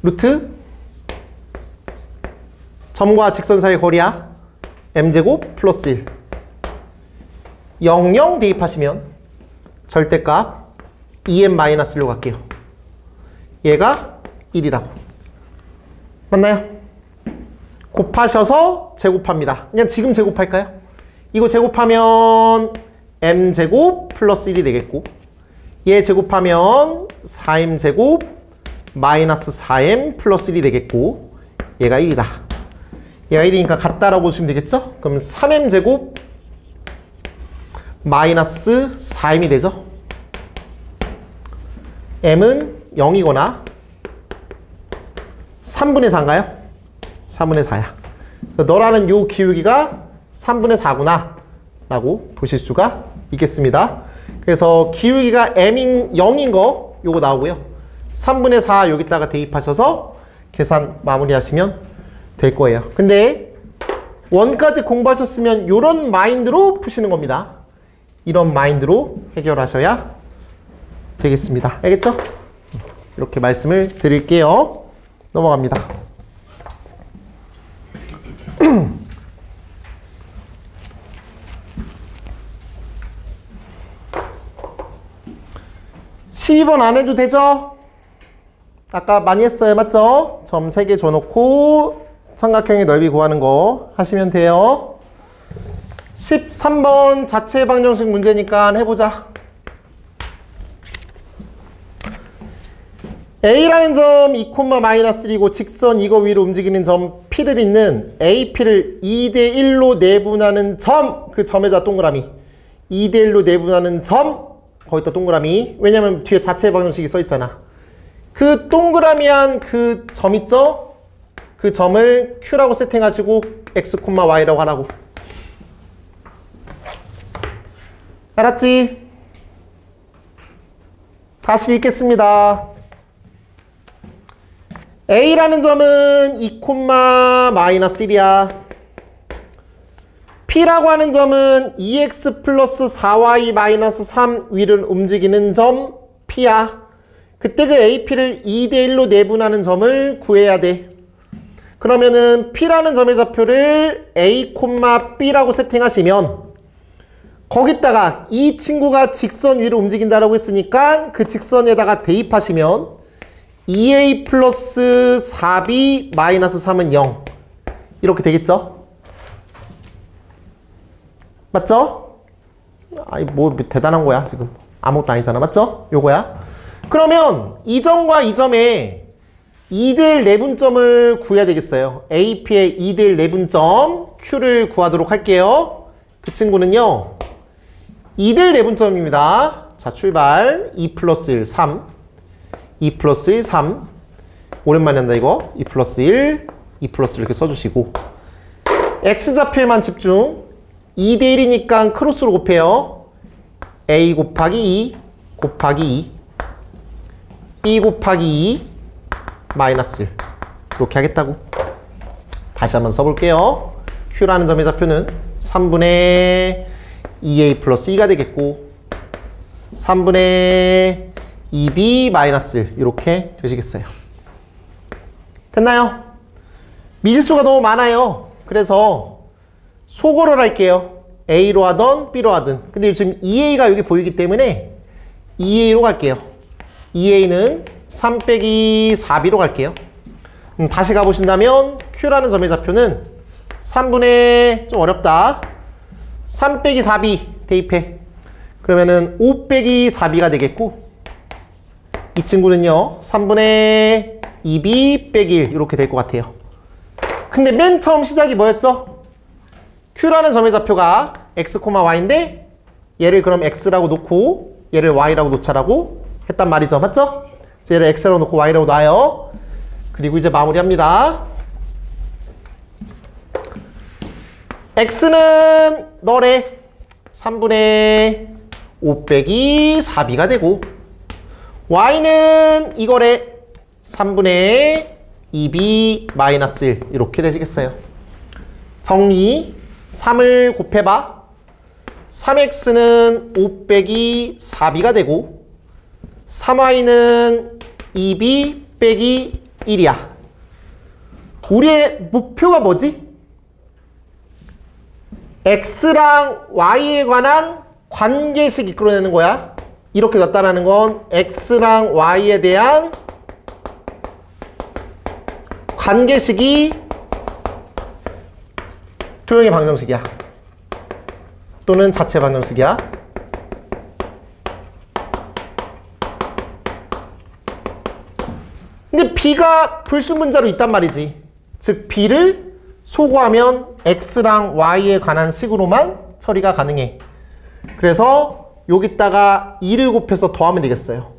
루트 점과 직선 사이의 거리야. m제곱 플러스 1 00 대입하시면 절대값 2n-1로 갈게요. 얘가 1이라고. 맞나요? 곱하셔서 제곱합니다. 그냥 지금 제곱할까요? 이거 제곱하면 m제곱 플러스 1이 되겠고, 얘 제곱하면 4m제곱 마이너스 4m 플러스 1이 되겠고, 얘가 1이다. 얘가 1이니까 같다라고 보시면 되겠죠? 그럼 3m제곱 마이너스 4m이 되죠? m은 0이거나 3분의 4인가요? 3분의 4야. 너라는 요 기울기가 3분의 4구나 라고 보실 수가 있겠습니다. 그래서 기울기가 m인 0인 거 요거 나오고요. 3분의 4 여기다가 대입하셔서 계산 마무리하시면 될 거예요. 근데 원까지 공부하셨으면 요런 마인드로 푸시는 겁니다. 이런 마인드로 해결하셔야 되겠습니다. 알겠죠? 이렇게 말씀을 드릴게요. 넘어갑니다. (12번) 안 해도 되죠? 아까 많이 했어요. 맞죠? 점 3개 줘놓고 삼각형의 넓이 구하는 거 하시면 돼요. 13번 자체 방정식 문제니까 해보자. A라는 점 2,-1이고 직선 이거 위로 움직이는 점 P를 잇는 AP를 2대1로 내분하는 점, 그 점에다 동그라미. 2대1로 내분하는 점, 거기다 동그라미. 왜냐면 뒤에 자체 방정식이 써있잖아. 그 동그라미한 그 점 있죠? 그 점을 Q라고 세팅하시고 X, Y라고 하라고. 알았지? 다시 읽겠습니다. A라는 점은 2,-1이야. P라고 하는 점은 2x 플러스 4y 마이너스 3 위를 움직이는 점 P야. 그때 그 AP를 2대1로 내분하는 점을 구해야 돼. 그러면은 P라는 점의 좌표를 A, B라고 세팅하시면 거기다가 이 친구가 직선 위로 움직인다라고 했으니까 그 직선에다가 대입하시면 2a 플러스 4b 마이너스 3은 0 이렇게 되겠죠? 맞죠? 아니 뭐 대단한 거야 지금. 아무것도 아니잖아. 맞죠? 요거야. 그러면 이 점과 이 점에 2대1 내분점을 구해야 되겠어요. AP의 2대1 내분점 Q를 구하도록 할게요. 그 친구는요 2대1 내분점입니다. 자 출발. 2 플러스 1 3 2 플러스 1 3 오랜만에 한다 이거. 2 플러스 1 2 플러스 1 이렇게 써주시고 X좌표에만 집중. 2대1이니까 크로스로 곱해요. A 곱하기 2 곱하기 2 B 곱하기 2 마이너스 1 이렇게 하겠다고. 다시 한번 써볼게요. Q라는 점의 좌표는 3분의 2A 플러스 2가 되겠고 3분의 2B 마이너스 1 이렇게 되시겠어요. 됐나요? 미지수가 너무 많아요. 그래서 소거를 할게요. A로 하던 B로 하든. 근데 지금 2A가 여기 보이기 때문에 2A로 갈게요. 2A는 3 빼기 4B로 갈게요. 다시 가보신다면 Q라는 점의 좌표는 3분의 좀 어렵다 3 빼기 4B 대입해. 그러면은 5 빼기 4B가 되겠고 이 친구는요 3분의 2B 빼기 1 이렇게 될 것 같아요. 근데 맨 처음 시작이 뭐였죠? Q라는 점의 좌표가 X, Y인데 얘를 그럼 X라고 놓고 얘를 Y라고 놓자라고 했단 말이죠. 맞죠? 얘를 X라고 놓고 Y라고 놔요. 그리고 이제 마무리합니다. X는 너래 3분의 5 빼기 4B가 되고 Y는 이거래 3분의 2B 마이너스 1 이렇게 되시겠어요. 정리 3을 곱해봐. 3X는 5 빼기 4B가 되고 3Y는 2B 빼기 1이야. 우리의 목표가 뭐지? X랑 Y에 관한 관계식 이끌어내는 거야. 이렇게 놨다라는 건 x랑 y에 대한 관계식이 도형의 방정식이야. 또는 자체 방정식이야. 근데 b가 불순분자로 있단 말이지. 즉 b를 소거하면 x랑 y에 관한 식으로만 처리가 가능해. 그래서 여기다가 2를 곱해서 더하면 되겠어요.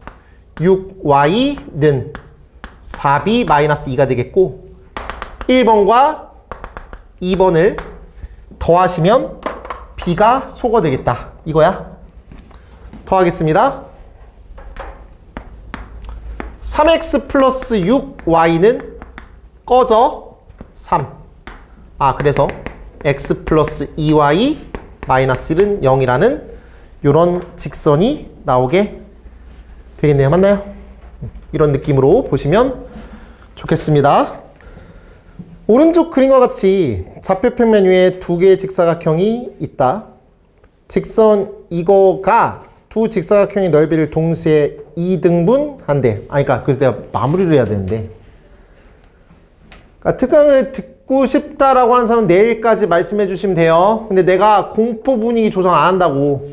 6y는 4b-2가 되겠고 1번과 2번을 더하시면 b가 소거되겠다. 이거야. 더하겠습니다. 3x 플러스 6y는 꺼져 3. 그래서 x 플러스 2y 마이너스 1은 0이라는 이런 직선이 나오게 되겠네요. 맞나요? 이런 느낌으로 보시면 좋겠습니다. 오른쪽 그림과 같이 좌표평면 위에 두 개의 직사각형이 있다. 직선 이거가 두 직사각형의 넓이를 동시에 2등분한대. 그러니까 그래서 내가 마무리를 해야 되는데. 그러니까 특강을 듣고 싶다라고 하는 사람은 내일까지 말씀해 주시면 돼요. 근데 내가 공포 분위기 조성 안 한다고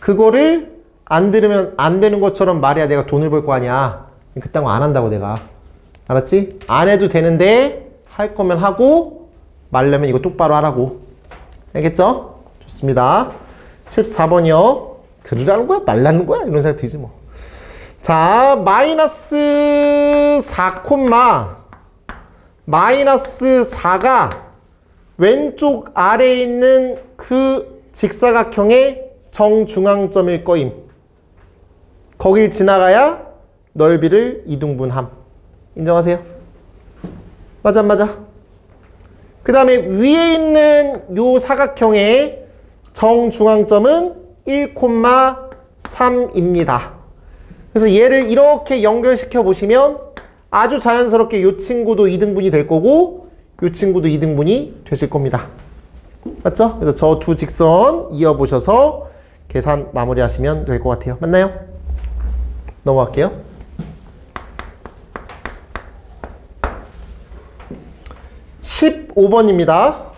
그거를 안 들으면 안 되는 것처럼 말해야 내가 돈을 벌 거 아니야. 그딴 거 안 한다고 내가. 알았지? 안 해도 되는데 할 거면 하고 말려면 이거 똑바로 하라고. 알겠죠? 좋습니다. 14번이요. 들으라는 거야? 말라는 거야? 이런 생각 들지 뭐. 자, 마이너스 4 마이너스 4가 왼쪽 아래에 있는 그 직사각형의 정중앙점일 거임. 거길 지나가야 넓이를 이등분함. 인정하세요? 맞아 안 맞아? 그 다음에 위에 있는 요 사각형의 정중앙점은 1,3입니다. 그래서 얘를 이렇게 연결시켜 보시면 아주 자연스럽게 요 친구도 2등분이 될 거고 요 친구도 2등분이 되실 겁니다. 맞죠? 그래서 저 두 직선 이어보셔서 계산 마무리하시면 될 것 같아요. 맞나요? 넘어갈게요. 15번입니다.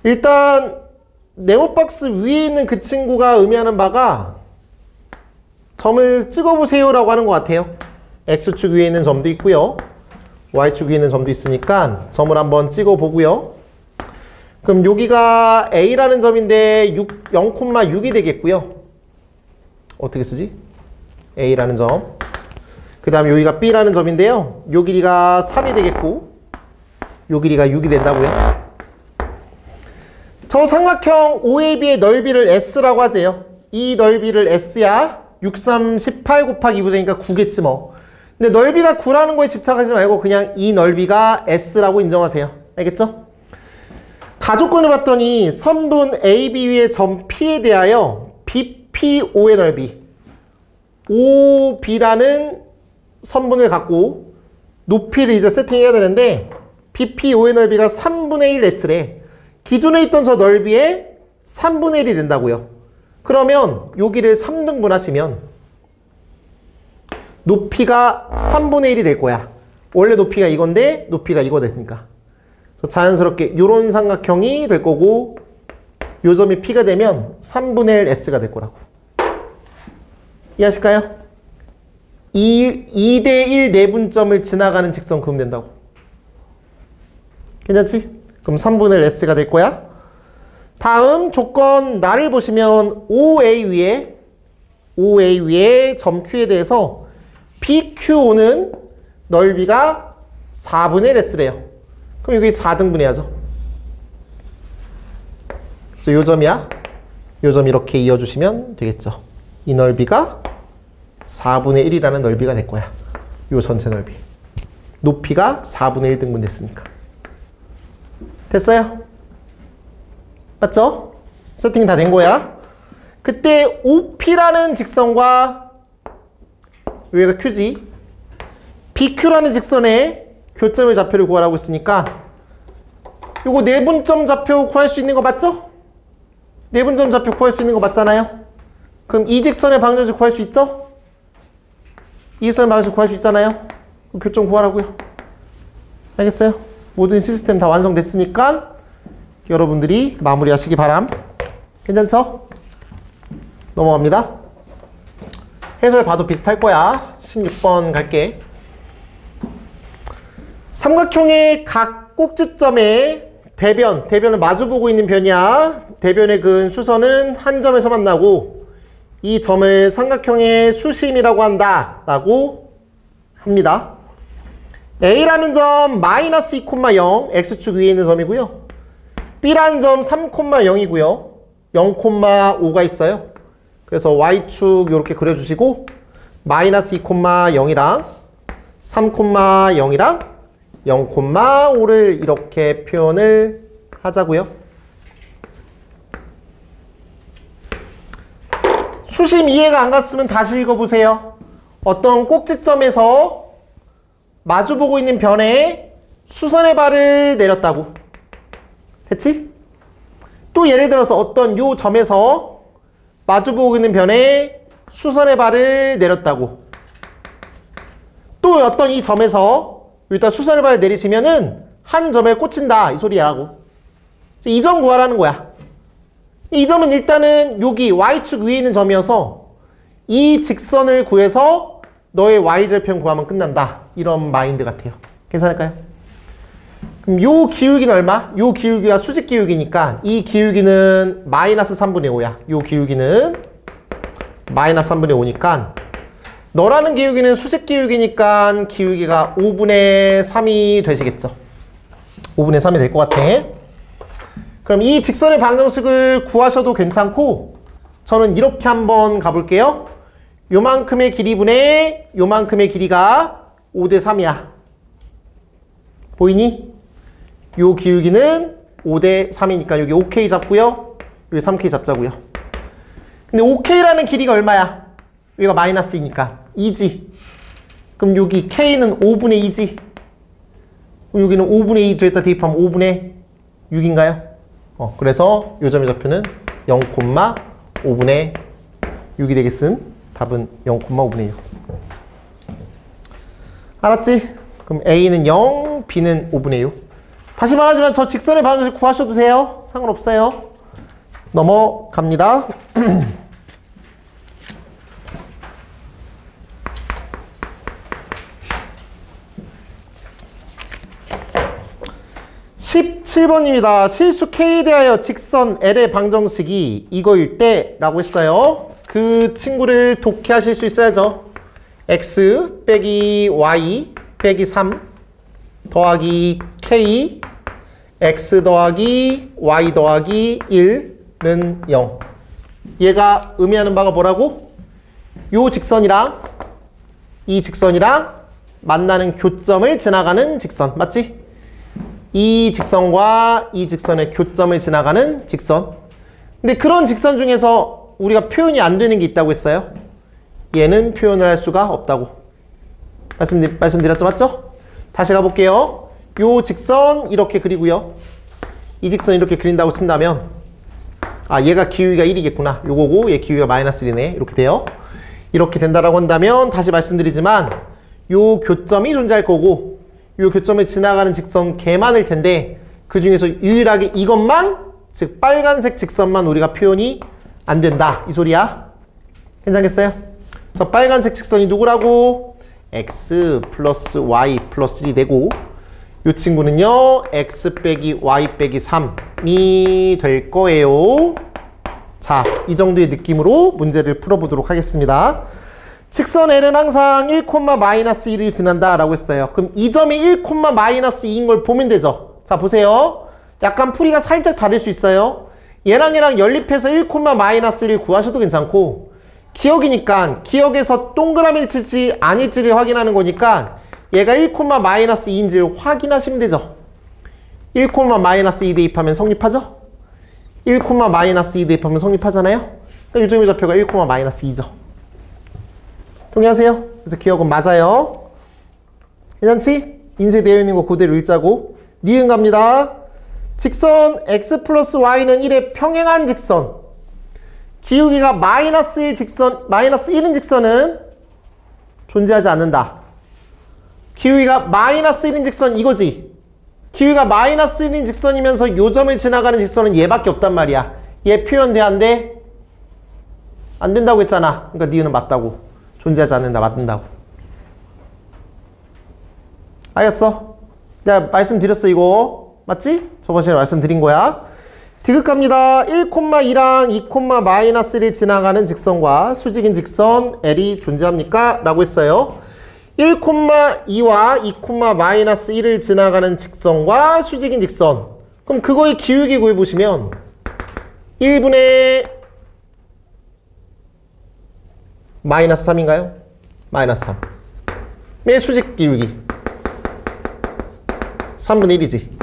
일단 네모박스 위에 있는 그 친구가 의미하는 바가 점을 찍어보세요 라고 하는 것 같아요. X축 위에 있는 점도 있고요. Y축 위에 있는 점도 있으니까 점을 한번 찍어보고요. 그럼 여기가 A라는 점인데 0,6이 되겠고요. 어떻게 쓰지? A라는 점. 그 다음에 여기가 B라는 점인데요. 요 길이가 3이 되겠고 요 길이가 6이 된다고요. 저 삼각형 OAB의 넓이를 S라고 하재요. 이 넓이를 S야. 6, 3, 18 곱하기 2 되니까 9겠지 뭐. 근데 넓이가 9라는 거에 집착하지 말고 그냥 이 넓이가 S라고 인정하세요. 알겠죠? 가조건을 봤더니 선분 AB 위의 점 P에 대하여 BPO의 넓이 OB라는 선분을 갖고 높이를 이제 세팅해야 되는데 BPO의 넓이가 3분의 1 S래. 기존에 있던 저 넓이의 3분의 1이 된다고요. 그러면 여기를 3등분 하시면 높이가 3분의 1이 될 거야. 원래 높이가 이건데 높이가 이거 되니까. 자연스럽게 이런 삼각형이 될 거고 요 점이 P가 되면 3분의 1 S가 될 거라고. 이해하실까요? 2대1 내분점을 지나가는 직선 그으면 된다고. 괜찮지? 그럼 3분의 1 S가 될 거야. 다음 조건 나를 보시면 OA 위에 점 Q에 대해서 BQO는 넓이가 4분의 1 S래요. 그럼 여기 4등분 해야죠. 그래서 요 점이야. 요 점 이렇게 이어주시면 되겠죠. 이 넓이가 4분의 1이라는 넓이가 될 거야. 요 전체 넓이. 높이가 4분의 1등분 됐으니까. 됐어요? 맞죠? 세팅이 다 된 거야. 그때 OP라는 직선과 여기가 Q지. BQ라는 직선에 교점의 좌표를 구하라고 했으니까 요거 내분점 좌표 구할 수 있는 거 맞죠? 내분점 좌표 구할 수 있는 거 맞잖아요? 그럼 이 직선의 방정식 구할 수 있죠? 이 직선의 방정식 구할 수 있잖아요? 그럼 교점 구하라고요. 알겠어요? 모든 시스템 다 완성됐으니까 여러분들이 마무리하시기 바람. 괜찮죠? 넘어갑니다. 해설 봐도 비슷할 거야. 16번 갈게. 삼각형의 각 꼭지점에 대변을 마주보고 있는 변이야. 대변의 근 수선은 한 점에서 만나고 이 점을 삼각형의 수심이라고 한다 라고 합니다. A라는 점 마이너스 2,0 X축 위에 있는 점이고요. B라는 점 3,0이고요. 0,5가 있어요. 그래서 Y축 이렇게 그려주시고 마이너스 2,0이랑 3,0이랑 0,5를 이렇게 표현을 하자고요. 수심 이해가 안 갔으면 다시 읽어보세요. 어떤 꼭지점에서 마주보고 있는 변에 수선의 발을 내렸다고. 됐지? 또 예를 들어서 어떤 요 점에서 마주보고 있는 변에 수선의 발을 내렸다고. 또 어떤 이 점에서 일단 수선의 발을 내리시면은 한 점에 꽂힌다 이 소리라고. 이 점 구하라는 거야. 이 점은 일단은 여기 Y축 위에 있는 점이어서 이 직선을 구해서 너의 Y절편 구하면 끝난다. 이런 마인드 같아요. 괜찮을까요? 그럼 요 기울기는 얼마? 요 기울기가 수직 기울기니까 이 기울기는 마이너스 3분의 5야. 요 기울기는 마이너스 3분의 5니까 너라는 기울기는 수직 기울기니까 기울기가 5분의 3이 되시겠죠. 5분의 3이 될 것 같아. 그럼 이 직선의 방정식을 구하셔도 괜찮고 저는 이렇게 한번 가볼게요. 요만큼의 길이분의 요만큼의 길이가 5대 3이야. 보이니? 요 기울기는 5대 3이니까 여기 5K 잡고요. 여기 3K 잡자고요. 근데 5K라는 길이가 얼마야? 여기가 마이너스 2니까 2지. 그럼 여기 K는 5분의 2지. 그럼 여기는 5분의 2 됐다 대입하면 5분의 6인가요? 그래서 요 점의 좌표는 0,5분의 6이 되겠음. 답은 0,5분의 6. 알았지? 그럼 A는 0, B는 5분의 6. 다시 말하지만 저 직선의 방정식 구하셔도 돼요. 상관없어요. 넘어갑니다. 17번입니다. 실수 K에 대하여 직선 L의 방정식이 이거일 때 라고 했어요. 그 친구를 독해하실 수 있어야죠. X 빼기 Y 빼기 3 더하기 K X 더하기 Y 더하기 1는 0. 얘가 의미하는 바가 뭐라고? 요 직선이랑 이 직선이랑 만나는 교점을 지나가는 직선. 맞지? 이 직선과 이 직선의 교점을 지나가는 직선. 근데 그런 직선 중에서 우리가 표현이 안 되는 게 있다고 했어요. 얘는 표현을 할 수가 없다고 말씀드렸죠? 맞죠? 다시 가볼게요. 요 직선 이렇게 그리고요. 이 직선 이렇게 그린다고 친다면 얘가 기울기가 1이겠구나. 요거고 얘 기울기가 마이너스 1이네. 이렇게 돼요. 이렇게 된다라고 한다면 다시 말씀드리지만 요 교점이 존재할 거고 이 교점을 지나가는 직선 개 많을 텐데 그 중에서 유일하게 이것만, 즉 빨간색 직선만 우리가 표현이 안 된다 이 소리야. 괜찮겠어요? 저 빨간색 직선이 누구라고? x 플러스 y 플러스 1이 되고 이 친구는요 x 빼기 y 빼기 3이 될 거예요. 자, 이 정도의 느낌으로 문제를 풀어보도록 하겠습니다. 직선 L은 항상 1, 마이너스 1을 지난다 라고 했어요. 그럼 이 점이 1, 마이너스 2인 걸 보면 되죠. 자, 보세요. 약간 풀이가 살짝 다를 수 있어요. 얘랑 연립해서 1, 마이너스 1을 구하셔도 괜찮고 기억이니까 기억에서 동그라미를 칠지 아닐지를 확인하는 거니까 얘가 1, 마이너스 2인지를 확인하시면 되죠. 1, 마이너스 2 대입하면 성립하죠? 1, 마이너스 2 대입하면 성립하잖아요? 그러니까 요점의 좌표가 1, 마이너스 2죠. 동의하세요? 그래서 기억은 맞아요. 괜찮지? 인쇄되어 있는 거 그대로 읽자고. 니은 갑니다. 직선 x 플러스 y는 1의 평행한 직선. 기울기가 마이너스 1 직선, 마이너스 1인 직선은 존재하지 않는다. 기울기가 마이너스 1인 직선 이거지. 기울기가 마이너스 1인 직선이면서 요점을 지나가는 직선은 얘밖에 없단 말이야. 얘 표현돼 안 돼? 안 된다고 했잖아. 그러니까 니은은 맞다고. 존재하지 않는다. 맞는다고. 알겠어? 내가 말씀드렸어 이거. 맞지? 저번 시간에 말씀드린 거야. 디귿갑니다. 1,2랑 2,-1을 지나가는 직선과 수직인 직선 L이 존재합니까? 라고 했어요. 1,2와 2,-1을 지나가는 직선과 수직인 직선. 그럼 그거의 기울기 구해보시면 1분의 마이너스 3인가요? 마이너스 3. 의 수직 기울기. 3분의 1이지.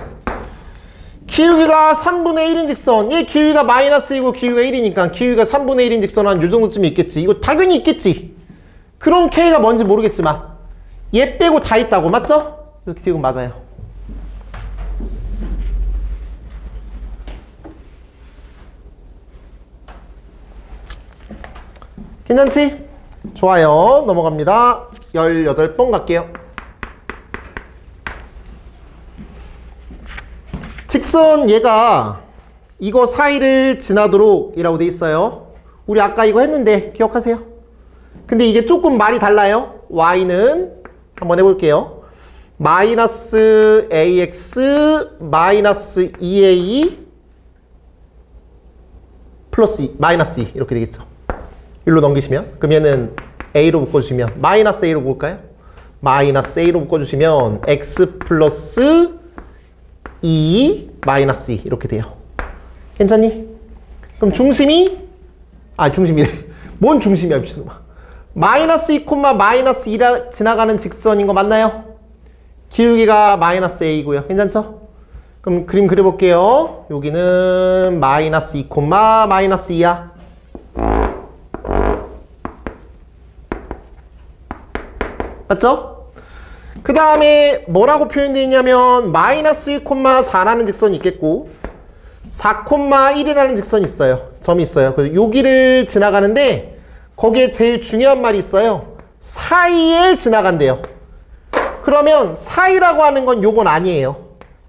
기울기가 3분의 1인 직선. 얘 기울기가 마이너스 1이고 기울기가 1이니까 기울기가 3분의 1인 직선 한 요 정도쯤이 있겠지. 이거 당연히 있겠지. 그럼 K가 뭔지 모르겠지만 얘 빼고 다 있다고. 맞죠? 이렇게 지금 맞아요. 괜찮지? 좋아요. 넘어갑니다. 18번 갈게요. 직선 얘가 이거 사이를 지나도록 이라고 돼 있어요. 우리 아까 이거 했는데 기억하세요? 근데 이게 조금 말이 달라요. y는 한번 해볼게요. 마이너스 ax 마이너스 2a 플러스 2, 마이너스 2 이렇게 되겠죠. 일로 넘기시면 그럼 얘는 a로 묶어주시면 마이너스 a로 묶을까요? 마이너스 a로 묶어주시면 x 플러스 2 마이너스 2 이렇게 돼요. 괜찮니? 그럼 중심이 중심이네. 뭔 중심이야 미친놈아. 마이너스 2, 마이너스 2라 지나가는 직선인 거 맞나요? 기울기가 마이너스 a고요. 괜찮죠? 그럼 그림 그려볼게요. 여기는 마이너스 2, 마이너스 2야. 맞죠? 그 다음에 뭐라고 표현되어 있냐면 마이너스 1,4라는 직선이 있겠고 4,1이라는 직선이 있어요. 점이 있어요. 그래서 여기를 지나가는데 거기에 제일 중요한 말이 있어요. 사이에 지나간대요. 그러면 사이라고 하는 건 요건 아니에요.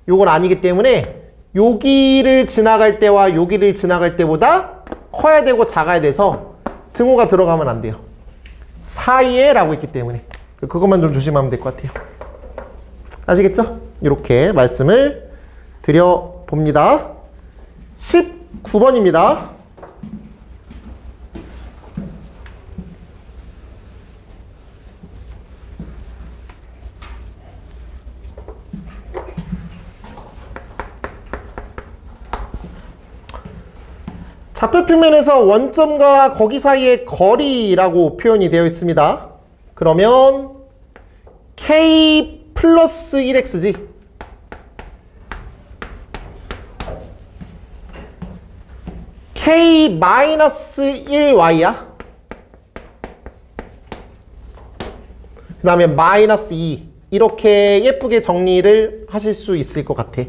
요건 아니기 때문에 여기를 지나갈 때와 여기를 지나갈 때보다 커야 되고 작아야 돼서 등호가 들어가면 안 돼요. 사이에 라고 있기 때문에 그것만 좀 조심하면 될 것 같아요. 아시겠죠? 이렇게 말씀을 드려봅니다. 19번입니다. 좌표평면에서 원점과 거기 사이의 거리라고 표현이 되어 있습니다. 그러면 K 플러스 1x지. K 마이너스 1y야. 그 다음에 마이너스 2. 이렇게 예쁘게 정리를 하실 수 있을 것 같아.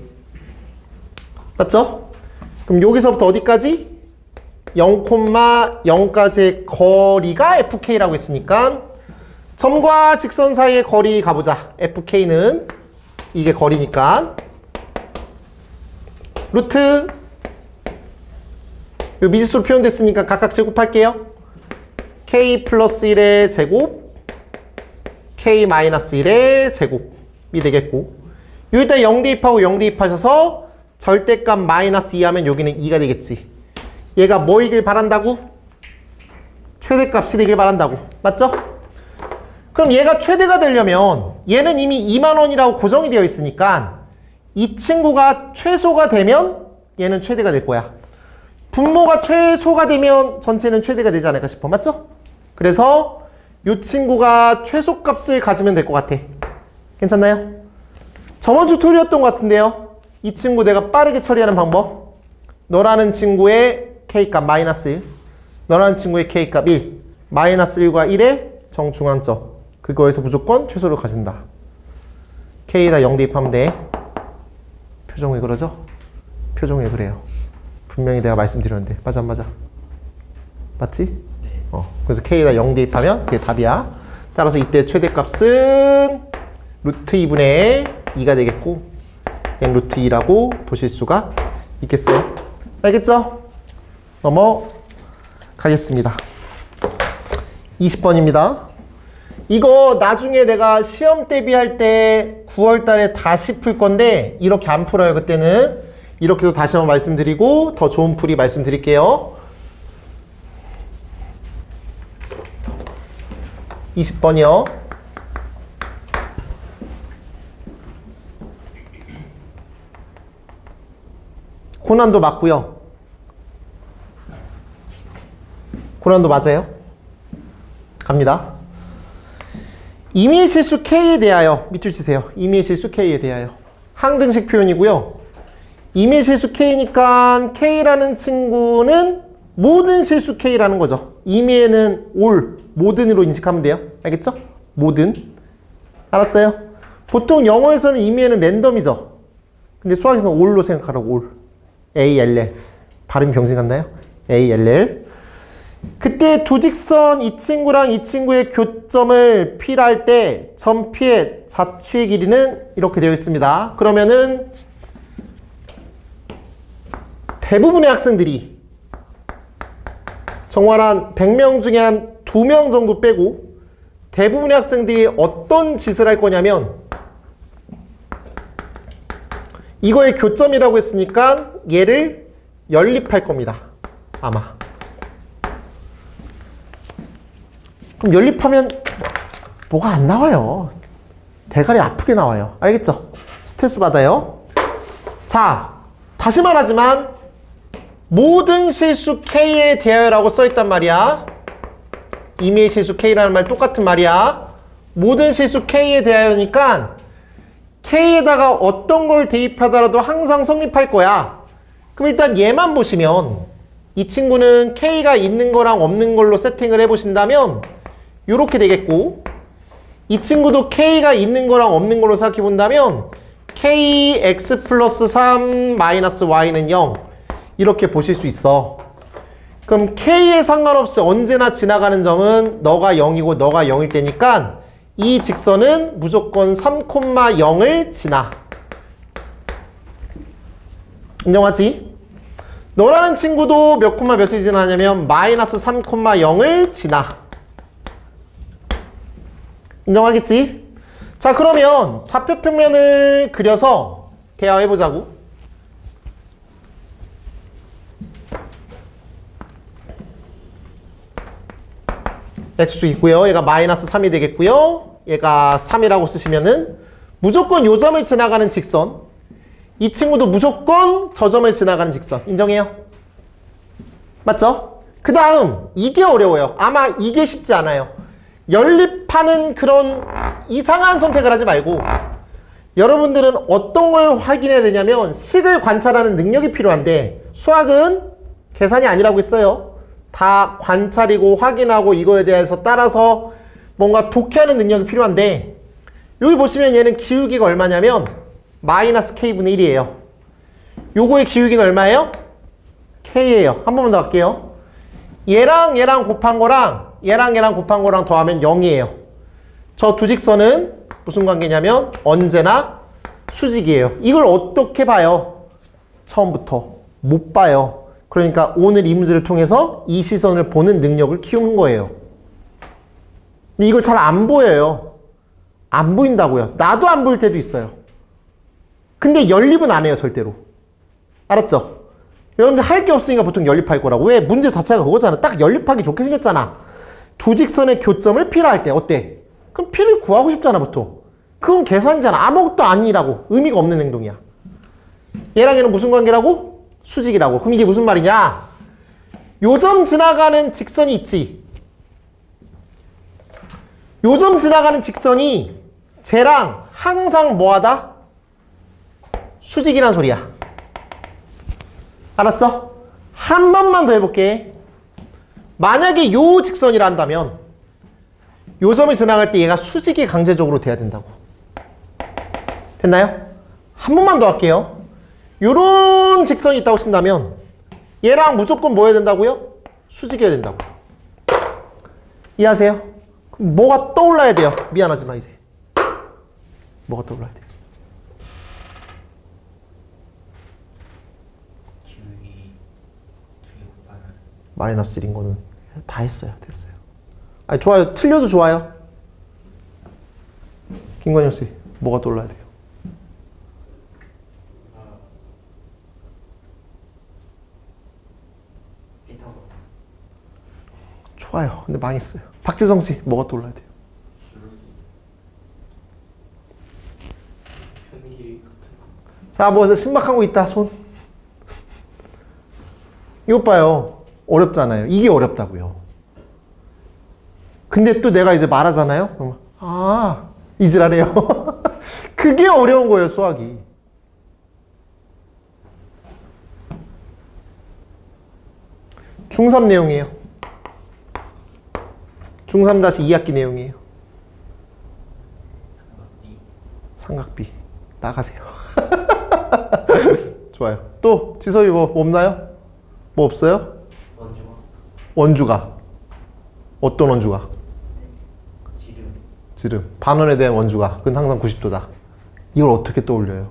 맞죠? 그럼 여기서부터 어디까지? 0,0까지의 거리가 fk라고 했으니까 점과 직선 사이의 거리 가보자. fk는 이게 거리니까 루트 이 미지수로 표현됐으니까 각각 제곱할게요. k 플러스 1의 제곱 k 마이너스 1의 제곱이 되겠고 여기다 0 대입하고 0 대입하셔서 절대값 마이너스 2 하면 여기는 2가 되겠지. 얘가 뭐이길 바란다고? 최대값이 되길 바란다고. 맞죠? 그럼 얘가 최대가 되려면 얘는 이미 20,000원이라고 고정이 되어 있으니까 이 친구가 최소가 되면 얘는 최대가 될 거야. 분모가 최소가 되면 전체는 최대가 되지 않을까 싶어. 맞죠? 그래서 이 친구가 최소값을 가지면 될 것 같아. 괜찮나요? 저번 튜토리얼이었던 것 같은데요. 이 친구 내가 빠르게 처리하는 방법. 너라는 친구의 K값 마이너스 1, 너라는 친구의 K값 1, 마이너스 1과 1의 정중앙점. 그거에서 무조건 최소를 가진다. K에다 0 대입하면 돼. 표정 왜 그러죠? 표정 왜 그래요? 분명히 내가 말씀드렸는데. 맞아 안 맞아? 맞지? 네. 그래서 K에다 0 대입하면 그게 답이야. 따라서 이때 최대값은 루트 2분의 2가 되겠고 n 루트 2라고 보실 수가 있겠어요. 알겠죠? 넘어가겠습니다. 20번입니다. 이거 나중에 내가 시험 대비할 때 9월 달에 다시 풀 건데 이렇게 안 풀어요. 그때는 이렇게도 다시 한번 말씀드리고 더 좋은 풀이 말씀드릴게요. 20번이요. 고난도 맞고요. 고난도 맞아요. 갑니다. 임의의 실수 K에 대하여 밑줄 치세요. 임의의 실수 K에 대하여 항등식 표현이고요. 임의의 실수 K니까 K라는 친구는 모든 실수 K라는 거죠. 임의에는 all, 모든으로 인식하면 돼요. 알겠죠? 모든. 알았어요? 보통 영어에서는 임의에는 랜덤이죠. 근데 수학에서는 all로 생각하라고. all. ALL. 발음이 병신 같나요? ALL. 그때 두 직선 이 친구랑 이 친구의 교점을 P라 할 때 점 P의 자취의 길이는 이렇게 되어 있습니다. 그러면은 대부분의 학생들이 정말 한 100명 중에 한 2명 정도 빼고 대부분의 학생들이 어떤 짓을 할 거냐면 이거의 교점이라고 했으니까 얘를 연립할 겁니다. 아마. 그럼 연립하면 뭐가 안 나와요. 대가리 아프게 나와요. 알겠죠? 스트레스 받아요. 자, 다시 말하지만 모든 실수 K에 대하여라고 써있단 말이야. 임의의 실수 K라는 말 똑같은 말이야. 모든 실수 K에 대하여니까 K에다가 어떤 걸 대입하더라도 항상 성립할 거야. 그럼 일단 얘만 보시면 이 친구는 K가 있는 거랑 없는 걸로 세팅을 해보신다면 이렇게 되겠고 이 친구도 K가 있는 거랑 없는 걸로 생각해 본다면 KX 플러스 3 마이너스 Y는 0 이렇게 보실 수 있어. 그럼 K에 상관없이 언제나 지나가는 점은 너가 0이고 너가 0일 때니까 이 직선은 무조건 3,0을 지나. 인정하지? 너라는 친구도 몇 콤마 몇을 지나냐면 마이너스 3,0을 지나. 인정하겠지? 자, 그러면 좌표 평면을 그려서 대화해보자고. x축 있고요. 얘가 마이너스 3이 되겠고요. 얘가 3이라고 쓰시면은 무조건 요 점을 지나가는 직선. 이 친구도 무조건 저 점을 지나가는 직선. 인정해요? 맞죠? 그 다음 이게 어려워요. 아마 이게 쉽지 않아요. 연립하는 그런 이상한 선택을 하지 말고 여러분들은 어떤 걸 확인해야 되냐면 식을 관찰하는 능력이 필요한데 수학은 계산이 아니라고 했어요. 다 관찰이고 확인하고 이거에 대해서 따라서 뭔가 독해하는 능력이 필요한데 여기 보시면 얘는 기울기가 얼마냐면 마이너스 K분의 1이에요. 요거의 기울기는 얼마예요? K예요. 한 번만 더 할게요. 얘랑 얘랑 곱한 거랑 얘랑 얘랑 곱한 거랑 더하면 0이에요. 저 두 직선은 무슨 관계냐면 언제나 수직이에요. 이걸 어떻게 봐요? 처음부터 못 봐요. 그러니까 오늘 이 문제를 통해서 이 시선을 보는 능력을 키우는 거예요. 근데 이걸 잘 안 보여요. 안 보인다고요. 나도 안 보일 때도 있어요. 근데 연립은 안 해요, 절대로. 알았죠? 여러분들 할 게 없으니까 보통 연립할 거라고. 왜? 문제 자체가 그거잖아. 딱 연립하기 좋게 생겼잖아. 두 직선의 교점을 P라 할 때 어때? 그럼 P를 구하고 싶잖아, 보통. 그건 계산이잖아. 아무것도 아니라고. 의미가 없는 행동이야. 얘랑 얘는 무슨 관계라고? 수직이라고. 그럼 이게 무슨 말이냐? 요점 지나가는 직선이 있지. 요점 지나가는 직선이 쟤랑 항상 뭐하다? 수직이란 소리야. 알았어? 한 번만 더 해볼게. 만약에 요 직선이라 한다면 요 점을 지나갈 때 얘가 수직이 강제적으로 돼야 된다고. 됐나요? 한 번만 더 할게요. 요런 직선이 있다고 친다면 얘랑 무조건 뭐 해야 된다고요? 수직이어야 된다고. 이해하세요? 그럼 뭐가 떠올라야 돼요? 미안하지만 이제 뭐가 떠올라야 돼요? 기울기 2곱하기 마이너스 1인 거는 다 했어요. 됐어요. 아니 좋아요. 틀려도 좋아요. 김건영 씨 뭐가 떠올라야 돼요? 피타고라스 좋아요. 근데 망했어요. 박지성 씨 뭐가 떠올라야 돼요? 편기 자, 뭐 신박한 거 있다. 손. 이것 봐요. 어렵잖아요. 이게 어렵다고요. 근데 또 내가 이제 말하잖아요. 그러면 아, 이지랄해요. 그게 어려운 거예요, 수학이. 중3 내용이에요. 중3-2학기 내용이에요. 삼각비. 나가세요. 좋아요. 또 지섭이 뭐 없나요? 뭐 없어요? 원주와 원주가. 어떤 원주가? 지름 지름. 반원에 대한 원주가. 그건 항상 90도다. 이걸 어떻게 떠올려요?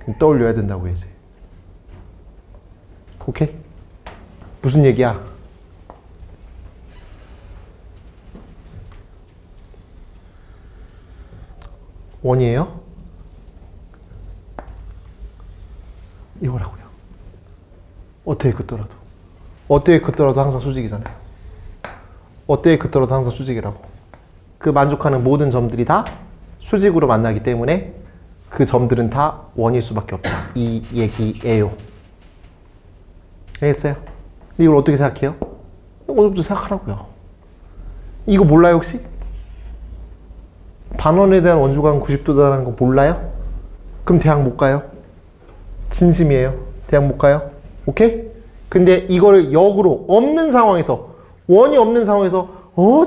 그럼 떠올려야 된다고 이제. 오케이? 무슨 얘기야? 원이에요? 이거라고요. 어떻게 긋더라도. 어떻게 긋더라도 항상 수직이잖아요. 어떻게 긋더라도 항상 수직이라고. 그 만족하는 모든 점들이 다 수직으로 만나기 때문에 그 점들은 다 원일 수밖에 없다. 이 얘기예요. 알겠어요? 근데 이걸 어떻게 생각해요? 오늘부터 생각하라고요. 이거 몰라요 혹시? 반원에 대한 원주각은 90도다라는 거 몰라요? 그럼 대학 못 가요? 진심이에요. 대학 못 가요? 오케이? 근데 이거를 역으로 없는 상황에서 원이 없는 상황에서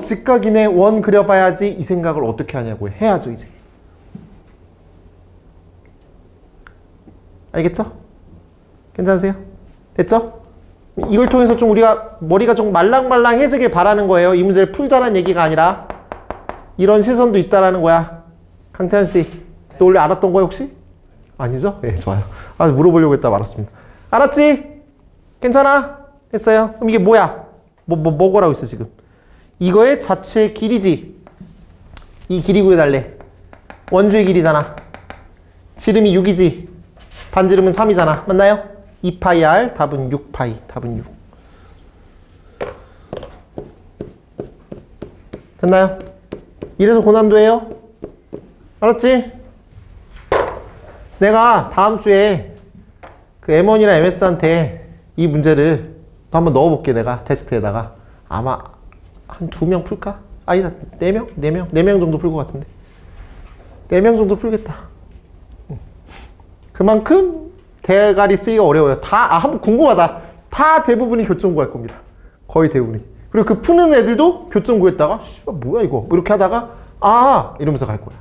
직각이네 원 그려봐야지 이 생각을 어떻게 하냐고 해야죠 이제. 알겠죠? 괜찮으세요? 됐죠? 이걸 통해서 좀 우리가 머리가 좀 말랑말랑해지길 바라는 거예요. 이 문제를 풀자는 얘기가 아니라 이런 시선도 있다라는 거야. 강태현 씨, 너 원래 알았던 거야 혹시? 아니죠? 네, 좋아요. 아, 물어보려고 했다 말았습니다. 알았지? 괜찮아? 됐어요? 그럼 이게 뭐야? 뭐라고 있어 지금? 이거의 자체의 길이지. 이 길이 구해달래. 원주의 길이잖아. 지름이 6이지. 반지름은 3이잖아. 맞나요? 2파이 r 답은 6파이. 답은 6. 됐나요? 이래서 고난도예요. 알았지? 내가 다음 주에 그 M1이나 MS한테 이 문제를 또 한번 넣어볼게. 내가 테스트에다가 아마 한 2명 풀까? 아니다 4명? 4명? 4명 정도 풀 것 같은데 4명 정도 풀겠다. 그만큼 대가리 쓰기가 어려워요. 다 한번 궁금하다. 다 대부분이 교점 구할 겁니다. 거의 대부분이. 그리고 그 푸는 애들도 교점 구했다가 씨발 뭐야 이거 뭐 이렇게 하다가 아 이러면서 갈 거야.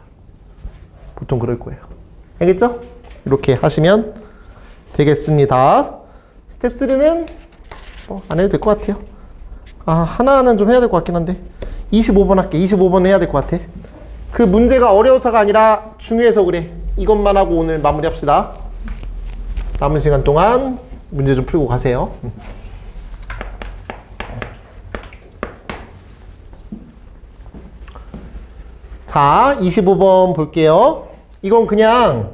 보통 그럴 거예요. 알겠죠? 이렇게 하시면 되겠습니다. 스텝 3는 뭐 안 해도 될 것 같아요. 아 하나는 좀 해야 될 것 같긴 한데 25번 할게. 25번 해야 될 것 같아. 그 문제가 어려워서가 아니라 중요해서 그래. 이것만 하고 오늘 마무리합시다. 남은 시간 동안 문제 좀 풀고 가세요. 자, 25번 볼게요. 이건 그냥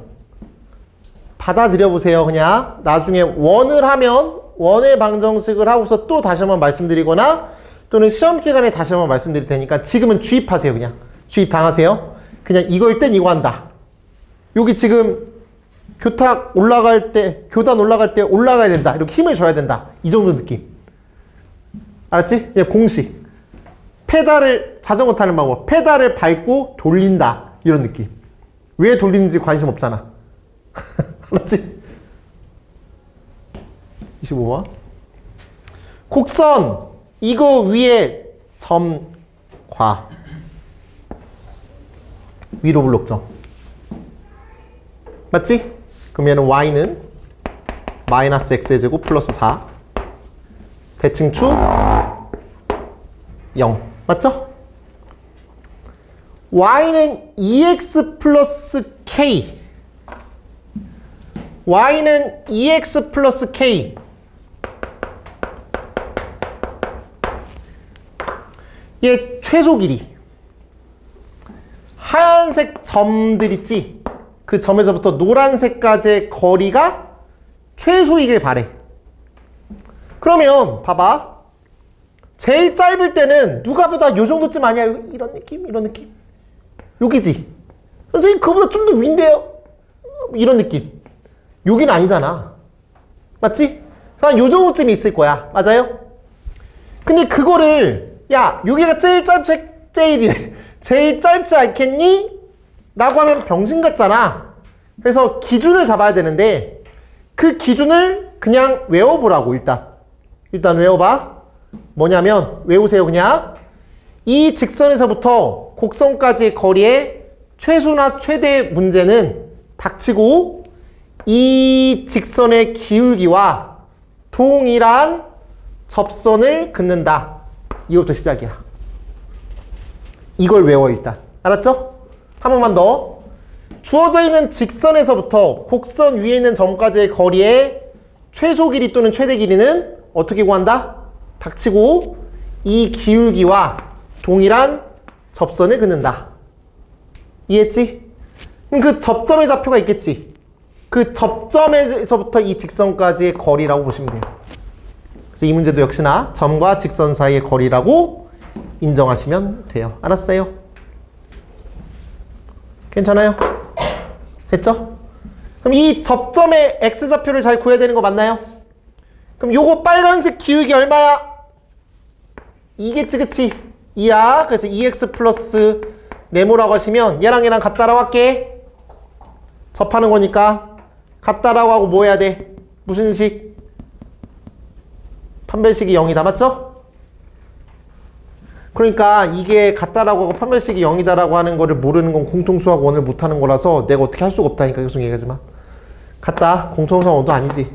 받아들여 보세요. 그냥 나중에 원을 하면 원의 방정식을 하고서 또 다시 한번 말씀드리거나 또는 시험 기간에 다시 한번 말씀드릴 테니까 지금은 주입하세요. 그냥 주입 당하세요. 그냥 이걸 땐 이거 한다. 여기 지금 교탁 올라갈 때, 교단 올라갈 때 올라가야 된다. 이렇게 힘을 줘야 된다. 이 정도 느낌. 알았지? 그냥 공식. 페달을, 자전거 타는 방법. 페달을 밟고 돌린다. 이런 느낌. 왜 돌리는지 관심 없잖아. 알았지? 25번. 곡선. 이거 위에 점과 위로 블록점. 맞지? 그러면 y는 마이너스 x의 제곱 플러스 4. 대칭축 0. 맞죠? y는 2x 플러스 k. y는 2x 플러스 k. 얘 최소 길이. 하얀색 점들 있지? 그 점에서부터 노란색까지의 거리가 최소이길 바래. 그러면 봐봐. 제일 짧을 때는 누가 보다 요 정도쯤 아니야? 이런 느낌? 이런 느낌? 여기지? 선생님 그거보다 좀 더 위인데요? 이런 느낌. 여기는 아니잖아. 맞지? 한 요 정도쯤이 있을 거야. 맞아요? 근데 그거를 야 여기가 제일 짧지 제일 짧지 않겠니? 라고 하면 병신 같잖아. 그래서 기준을 잡아야 되는데 그 기준을 그냥 외워보라고. 일단 외워봐. 뭐냐면 외우세요. 그냥 이 직선에서부터 곡선까지의 거리의 최소나 최대 문제는 닥치고 이 직선의 기울기와 동일한 접선을 긋는다. 이것부터 시작이야. 이걸 외워 일단. 알았죠? 한 번만 더. 주어져 있는 직선에서부터 곡선 위에 있는 점까지의 거리의 최소 길이 또는 최대 길이는 어떻게 구한다? 닥치고 이 기울기와 동일한 접선을 긋는다. 이해했지? 그럼 그 접점의 좌표가 있겠지? 그 접점에서부터 이 직선까지의 거리라고 보시면 돼요. 그래서 이 문제도 역시나 점과 직선 사이의 거리라고 인정하시면 돼요. 알았어요? 괜찮아요? 됐죠? 그럼 이 접점의 x좌표를 잘 구해야 되는 거 맞나요? 그럼 요거 빨간색 기울기 얼마야? 2겠지, 그치? 2야. 그래서 2x 플러스 네모라고 하시면 얘랑 같다라고 할게. 접하는 거니까 같다라고 하고 뭐 해야 돼? 무슨 식? 판별식이 0이다. 맞죠? 그러니까 이게 같다라고 하고 판별식이 0이다라고 하는 거를 모르는 건 공통수학 원을 못하는 거라서 내가 어떻게 할 수가 없다니까 계속 얘기하지만. 같다. 공통수학 원도 아니지.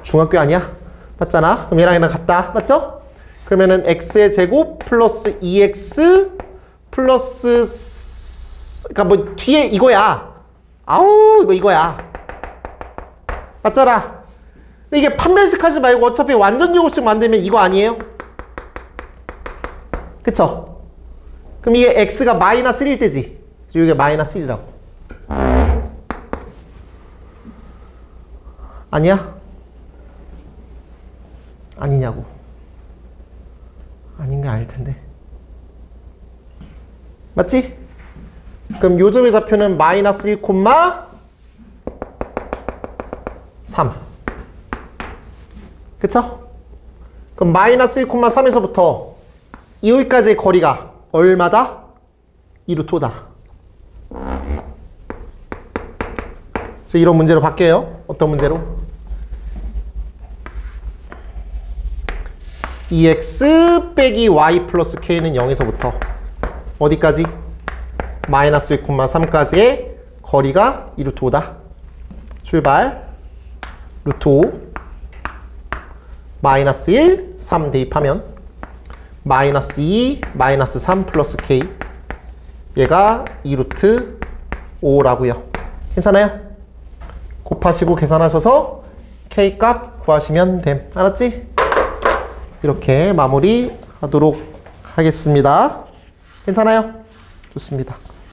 중학교 아니야? 맞잖아? 그럼 얘랑 같다. 맞죠? 그러면은 x의 제곱 플러스 2x 플러스 그러니까 뭐 뒤에 이거야. 아우 이거야. 맞잖아? 근데 이게 판별식 하지 말고 어차피 완전 제곱식 만들면 이거 아니에요? 그쵸? 그럼 이게 x가 마이너스 1일 때지. 이게 마이너스 1이라고. 아니야? 아니냐고. 아닌 게 아닐 텐데. 맞지? 그럼 요점의 좌표는 마이너스 1, 3. 그쵸? 그럼 마이너스 1, 3에서부터 여기까지의 거리가 얼마다? 2루토다. 그래서 이런 문제로 바뀌어요. 어떤 문제로? 2x 빼기 y 플러스 k는 0에서부터 어디까지? 마이너스 1, 3까지의 거리가 2루트 5다. 출발. 루트 5 마이너스 1, 3 대입하면 마이너스 2, 마이너스 3 플러스 k. 얘가 2루트 5라고요. 괜찮아요? 곱하시고 계산하셔서 k 값 구하시면 됨. 알았지? 이렇게 마무리 하도록 하겠습니다. 괜찮아요? 좋습니다.